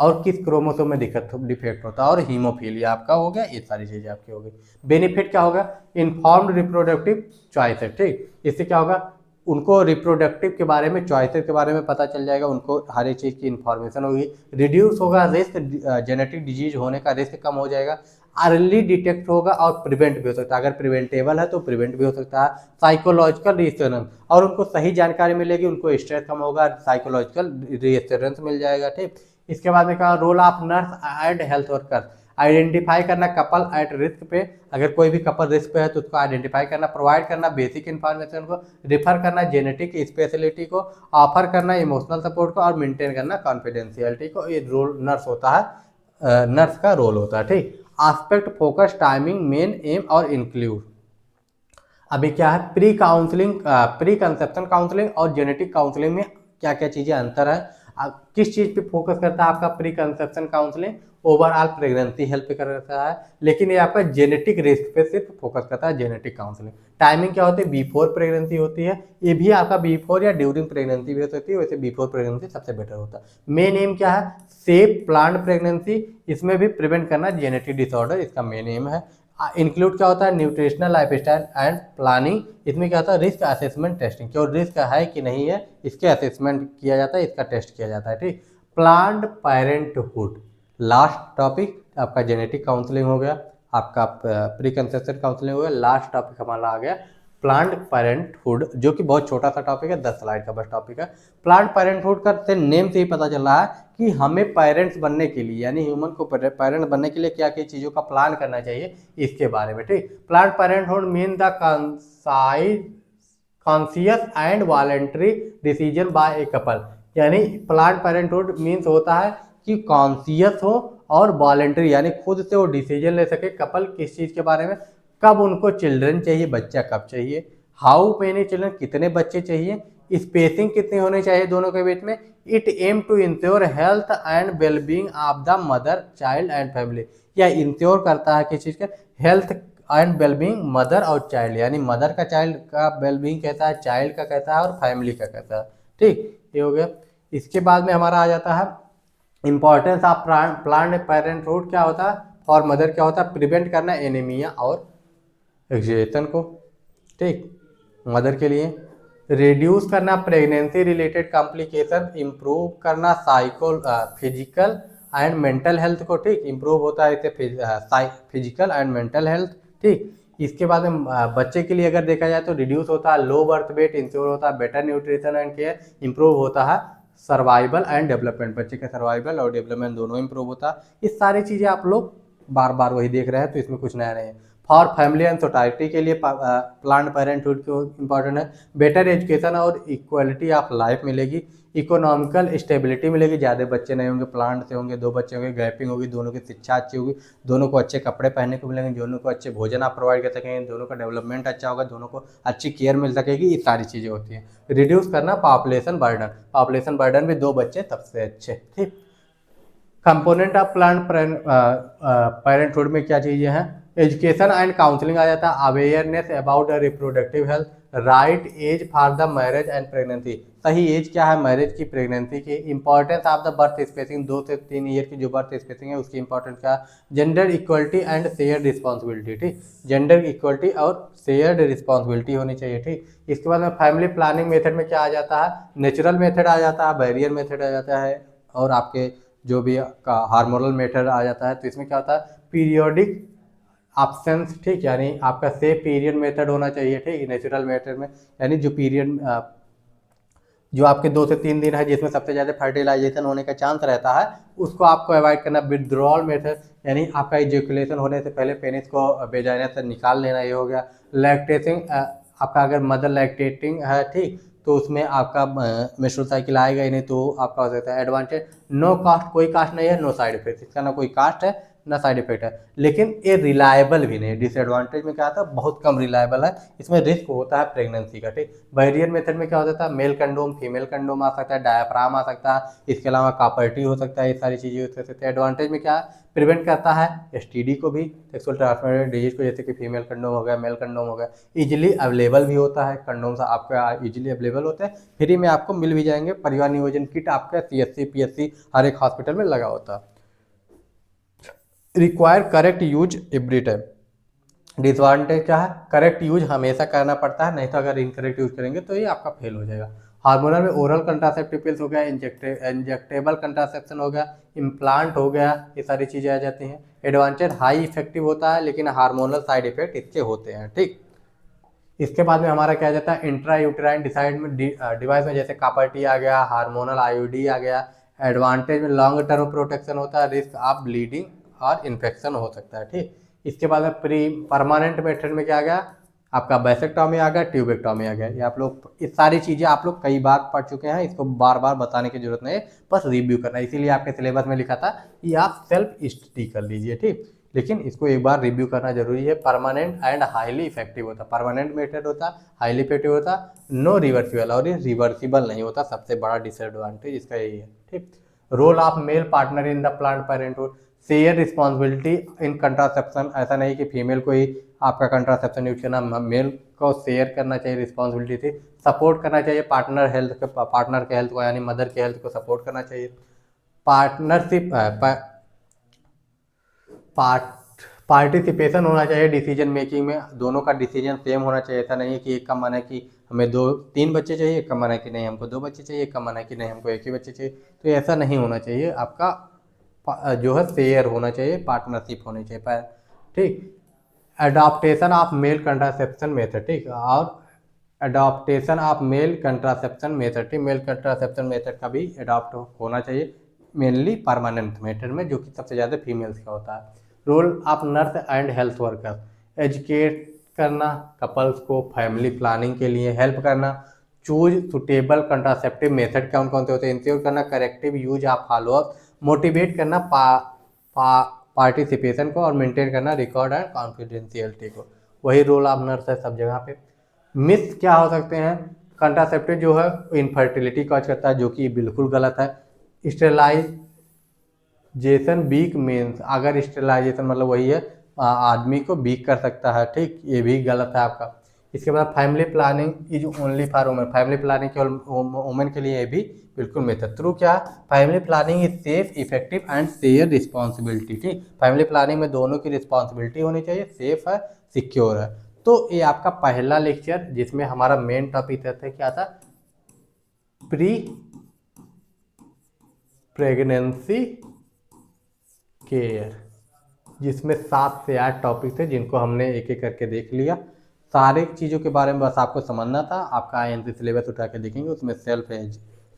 और किस क्रोमोसोम में डिफेक्ट होता है, और हीमोफीलिया आपका हो गया, ये सारी चीज़ें आपकी हो गई। बेनिफिट क्या होगा, इन्फॉर्म्ड रिप्रोडक्टिव चॉइसेस, ठीक, इससे क्या होगा, उनको रिप्रोडक्टिव के बारे में, चॉइसेस के बारे में पता चल जाएगा, उनको हर एक चीज़ की इन्फॉर्मेशन होगी। रिड्यूस होगा रिस्क, जेनेटिक डिजीज होने का रिस्क कम हो जाएगा। अर्ली डिटेक्ट होगा और प्रिवेंट भी हो सकता है, अगर प्रिवेंटेबल है तो प्रिवेंट भी हो सकता है। साइकोलॉजिकल रीएश्योरेंस, और उनको सही जानकारी मिलेगी, उनको स्ट्रेस कम होगा, साइकोलॉजिकल रीएश्योरेंस मिल जाएगा, ठीक। इसके बाद में कहा role of nurse and health worker, identify करना कपल एट रिस्क पे, अगर कोई भी कपल रिस्क पे है तो उसको आइडेंटिफाई करना, प्रोवाइड करना बेसिक इन्फॉर्मेशन को, रिफर करना जेनेटिक स्पेशलिटी को, ऑफर करना इमोशनल सपोर्ट को, और मेंटेन करना कॉन्फिडेंशियलिटी को। ये रोल नर्स होता है, नर्स का रोल होता है, ठीक। Aspect, focus, timing, main M और इंक्लूड। अभी क्या है, pre counselling, pre conception counselling और जेनेटिक काउंसलिंग में क्या क्या चीज़ें अंतर है, किस चीज़ पे फोकस करता है आपका pre conception counselling, overall pregnancy help पे करता है, लेकिन ये आपका जेनेटिक रिस्क पे सिर्फ फोकस करता है जेनेटिक काउंसलिंग। टाइमिंग क्या होती है, बिफोर प्रेगनेंसी होती है, ये भी आपका बिफोर या ड्यूरिंग प्रेगनेंसी भी हो सकती है, वैसे बिफोर प्रेगनेंसी सबसे बेटर होता है। मेन एम क्या है, सेफ प्लान्ड प्रेगनेंसी, इसमें भी प्रिवेंट करना जेनेटिक डिसऑर्डर, इसका मेन एम है। इंक्लूड क्या होता है, न्यूट्रिशनल लाइफस्टाइल एंड प्लानिंग, इसमें क्या होता है, रिस्क असेसमेंट टेस्टिंग, क्यों रिस्क है कि नहीं है इसके असेसमेंट किया जाता है, इसका टेस्ट किया जाता है, ठीक। प्लान्ड पेरेंटहुड, लास्ट टॉपिक आपका जेनेटिक काउंसलिंग हो गया, आपका प्री कंसेप्शन काउंसलिंग हो गया, लास्ट टॉपिक हमारा आ गया प्लान्ड पेरेंटहुड, जो कि बहुत छोटा सा टॉपिक है, 10 स्लाइड का बस टॉपिक है। प्लान्ड पेरेंटहुड का नेम से ही पता चल रहा है कि हमें पेरेंट्स बनने के लिए, यानी ह्यूमन को पेरेंट बनने के लिए क्या क्या चीज़ों का प्लान करना चाहिए, इसके बारे में, ठीक। Planned parenthood mean the conscious and voluntary decision by a couple, यानी प्लान्ड पेरेंटहुड मीन्स होता है कि कॉन्शियस हो और वॉलंटरी, यानी खुद से वो डिसीजन ले सके कपल, किस चीज़ के बारे में, कब उनको चिल्ड्रन चाहिए, बच्चा कब चाहिए, हाउ मेनी चिल्ड्रन, कितने बच्चे चाहिए, स्पेसिंग कितनी होनी चाहिए दोनों के बीच में। It aim to ensure health and wellbeing of the mother, child and family, या इंश्योर करता है किस चीज़ का, हेल्थ एंड वेलबींग मदर और चाइल्ड, यानी मदर का चाइल्ड का वेलबींग कहता है, चाइल्ड का कहता है, और फैमिली का कहता है, ठीक, ये हो गया। इसके बाद में हमारा आ जाता है इंपॉर्टेंस ऑफ प्लान्ड पेरेंटहुड, क्या होता है, फॉर मदर क्या होता है, प्रिवेंट करना एनीमिया और एक्सजेशन को, ठीक, मदर के लिए, रिड्यूस करना प्रेगनेंसी रिलेटेड कॉम्प्लिकेशन, इम्प्रूव करना फिजिकल एंड मेंटल हेल्थ को, ठीक, इम्प्रूव होता है इससे फिजिकल एंड मेंटल हेल्थ, ठीक। इसके बाद में बच्चे के लिए अगर देखा जाए तो रिड्यूस होता है लो बर्थ वेट, इंश्योर होता है better nutrition and care, improve होता है सर्वाइवल एंड डेवलपमेंट, बच्चे का सर्वाइवल और डेवलपमेंट दोनों इंप्रूव होता है। ये सारी चीज़ें आप लोग बार बार वही देख रहे हैं, तो इसमें कुछ नया नहीं है। फॉर फैमिली एंड सोसाइटी के लिए प्लान्ड पेरेंटहुड को इम्पॉर्टेंट है, बेटर एजुकेशन और इक्वलिटी ऑफ लाइफ मिलेगी, इकोनॉमिकल स्टेबिलिटी मिलेगी, ज़्यादा बच्चे नहीं होंगे, प्लांट से होंगे, 2 बच्चे होंगे, गैपिंग होगी, दोनों की शिक्षा अच्छी होगी, दोनों को अच्छे कपड़े पहनने को मिलेंगे, दोनों को अच्छे भोजन आप प्रोवाइड कर सकेंगे, दोनों का डेवलपमेंट अच्छा होगा, दोनों को अच्छी केयर मिल सकेगी, ये सारी चीज़ें होती हैं। रिड्यूस करना पॉपुलेशन बर्डन भी 2 बच्चे सबसे अच्छे, ठीक। कंपोनेंट ऑफ प्लान्ड पेरेंटहुड में क्या चीज़ें हैं, एजुकेशन एंड काउंसलिंग आ जाता है, awareness about reproductive health, right age for the marriage and pregnancy, सही एज क्या है मैरिज की, प्रेगनेंसी की, importance of the birth spacing, 2 से 3 ईयर की जो बर्थ स्पेसिंग है उसकी इंपॉर्टेंस क्या है, gender equality and shared responsibility, ठीक, जेंडर इक्वलिटी और शेयर्ड रिस्पॉन्सिबिलिटी होनी चाहिए, ठीक। इसके बाद में फैमिली प्लानिंग मेथड में क्या आ जाता है, नेचुरल मेथड आ जाता है, बैरियर मेथड आ जाता है, और आपके जो भी हार्मोनल मेथड आ जाता है। तो इसमें क्या होता है, पीरियोडिक ऑप्शंस, ठीक, यानी आपका सेफ पीरियड मेथड होना चाहिए, ठीक, नेचुरल मेथड में, यानी जो पीरियड जो आपके 2 से 3 दिन है जिसमें सबसे ज़्यादा फर्टिलाइजेशन होने का चांस रहता है, उसको आपको अवॉइड करना। विड्रॉल मेथड, यानी आपका इजैकुलेशन होने से पहले पेनिस को वेजाइना से निकाल लेना, ये हो गया। लैक्टेटिंग, आपका अगर मदर लैक्टेटिंग है, ठीक, तो उसमें आपका मेंस्ट्रुअल साइकिल आएगा ही नहीं, तो आपका हो सकता है एडवांटेज। नो कास्ट, कोई कास्ट नहीं है, नो साइड इफेक्ट, इसका ना कोई कास्ट है ना साइड इफेक्ट है, लेकिन ये रिलायबल भी नहीं है। डिसएडवांटेज में क्या आता है, बहुत कम रिलायबल है, इसमें रिस्क होता है प्रेगनेंसी का। ठीक, बैरियर मेथड में क्या होता है, मेल कंडोम फीमेल कंडोम आ सकता है, डायाफ्राम आ सकता है, इसके अलावा कॉपर हो सकता है, ये सारी चीज़ें यूज कर सकते हैं। एडवांटेज में क्या है, प्रिवेंट करता है एसटीडी को भी, सेक्सुअल ट्रांसमिटेड डिजीज को, जैसे कि फीमेल कंडोम हो गया, मेल कंडोम हो गया। इजीली अवेलेबल भी होता है, कंडोम से आपका इजीली अवेलेबल होते हैं, फ्री में आपको मिल भी जाएंगे। परिवार नियोजन किट आपका सीएससी पीएससी हर एक हॉस्पिटल में लगा होता है। Require correct use every time. Disadvantage क्या है, करेक्ट यूज हमेशा करना पड़ता है, नहीं तो अगर इनकरेक्ट यूज करेंगे तो ये आपका फेल हो जाएगा। हार्मोनल में ओरल कंट्रासेप्टिव पिल्स हो गया, इंजेक्टेबल कंट्रासेप्शन हो गया, इम्प्लांट हो गया, ये सारी चीज़ें आ जाती हैं। एडवांटेज हाई इफेक्टिव होता है, लेकिन हार्मोनल साइड इफेक्ट इसके होते हैं। ठीक, इसके बाद में हमारा क्या जाता है, इंट्रा यूटेराइन डिसाइड में डिवाइस में, जैसे कॉपर आ गया, हार्मोनल आईयूडी आ गया। एडवांटेज में लॉन्ग टर्म प्रोटेक्शन होता है, रिस्क ऑफ ब्लीडिंग और इन्फेक्शन हो सकता है। ठीक, इसके बाद में प्री परमानेंट मेथड में क्या आ गया, आपका वैसेक्टॉमी आ गया, ट्यूबेक्टॉमी आ गया। ये आप लोग इस सारी चीज़ें आप लोग कई बार पढ़ चुके हैं, इसको बार बार बताने की जरूरत नहीं है, बस रिव्यू करना है। इसीलिए आपके सिलेबस में लिखा था कि आप सेल्फ स्टडी कर लीजिए। ठीक, लेकिन इसको एक बार रिव्यू करना जरूरी है। परमानेंट एंड हाईली इफेक्टिव होता, परमानेंट मेथड होता, हाईली इफेक्टिव होता, नो रिवर्सिबल, और ये रिवर्सिबल नहीं होता। सबसे बड़ा डिसएडवांटेज इसका यही है। ठीक, role of male partner in the planned parenthood, share responsibility in contraception. ऐसा नहीं कि फीमेल को ही आपका कंट्रासेप्शन यूज करना, मेल को शेयर करना चाहिए रिस्पॉन्सिबिलिटी थी। सपोर्ट करना चाहिए पार्टनर के हेल्थ को, यानी मदर के हेल्थ को सपोर्ट करना चाहिए। पार्टनरशिप पार्टिसिपेशन होना चाहिए डिसीजन मेकिंग में, दोनों का डिसीजन सेम होना चाहिए। ऐसा नहीं है कि एक का मन है कि हमें 2-3 बच्चे चाहिए, एक का मन है कि नहीं हमको 2 बच्चे चाहिए, एक का मन है कि नहीं हमको एक ही बच्चे चाहिए। तो ऐसा नहीं होना चाहिए, आपका जो है शेयर होना चाहिए, पार्टनरशिप होनी चाहिए। ठीक, adaptation of male contraception method. ठीक, और adaptation of male contraception method. ठीक, मेल कंट्रासेप्शन मेथड का भी अडॉप्ट होना चाहिए, मेनली परमानेंट मेथड में, जो कि सबसे ज़्यादा फीमेल्स का होता है। Role of nurse and health worker, educate करना कपल्स को, फैमिली प्लानिंग के लिए हेल्प करना, चूज सुटेबल कंट्रासेप्टिव मेथड कौन कौन से होते हैं, इंश्योर करना corrective use of follow up, motivate करना पार्टिसिपेशन को, और मेंटेन करना रिकॉर्ड एंड कॉन्फिडेंशियलिटी को। वही रोल ऑफ नर्स है सब जगह पे। मिस क्या हो सकते हैं, कंट्रासेप्टिव जो है इनफर्टिलिटी कॉज करता है, जो कि बिल्कुल गलत है। स्टेलाइजेशन वीक मीन्स, अगर स्टेलाइजेशन मतलब वही है आदमी को वीक कर सकता है। ठीक, ये भी गलत है आपका। इसके बाद family planning is only for women, family planning केवल वुमेन के लिए, ये भी बिल्कुल मेथड थ्रू। क्या, family planning is safe effective and share responsibility. ठीक, फैमिली प्लानिंग में दोनों की रिस्पॉन्सिबिलिटी होनी चाहिए, सेफ है, सिक्योर है। तो ये आपका पहला लेक्चर, जिसमें हमारा मेन टॉपिक था क्या था, प्री प्रेगनेंसी केयर, जिसमें 7 से 8 टॉपिक थे, जिनको हमने एक एक करके देख लिया। सारे चीज़ों के बारे में बस आपको समझना था। आपका INC सिलेबस उठा के देखेंगे, उसमें सेल्फ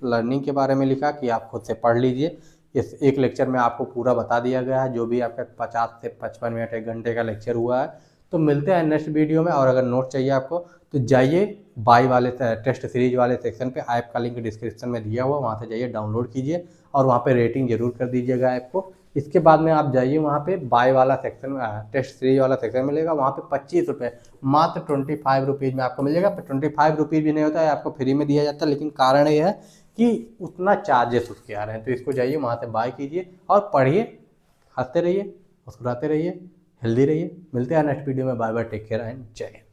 लर्निंग के बारे में लिखा कि आप खुद से पढ़ लीजिए। इस एक लेक्चर में आपको पूरा बता दिया गया है, जो भी आपका 50 से 55 मिनट 1 घंटे का लेक्चर हुआ है। तो मिलते हैं नेक्स्ट वीडियो में। और अगर नोट चाहिए आपको तो जाइए बाई वाले टेस्ट सीरीज वाले सेक्शन पे, ऐप का लिंक डिस्क्रिप्शन में दिया हुआ, वहाँ से जाइए डाउनलोड कीजिए, और वहाँ पे रेटिंग जरूर कर दीजिएगा ऐप को। इसके बाद में आप जाइए वहाँ पे बाय वाला सेक्शन में, टेस्ट सीरीज वाला सेक्शन मिलेगा, वहाँ पे 25 रुपये, मात्र 25 रुपीज़ में आपको मिल जाएगा। 25 रुपीज़ भी नहीं होता है, आपको फ्री में दिया जाता है, लेकिन कारण ये है कि उतना चार्जेस उसके आ रहे हैं। तो इसको जाइए वहाँ से बाय कीजिए और पढ़िए, हंसते रहिए, मुस्कुराते रहिए, हेल्दी रहिए। मिलते हैं नेक्स्ट वीडियो में। Bye bye, take care and Jai Hind.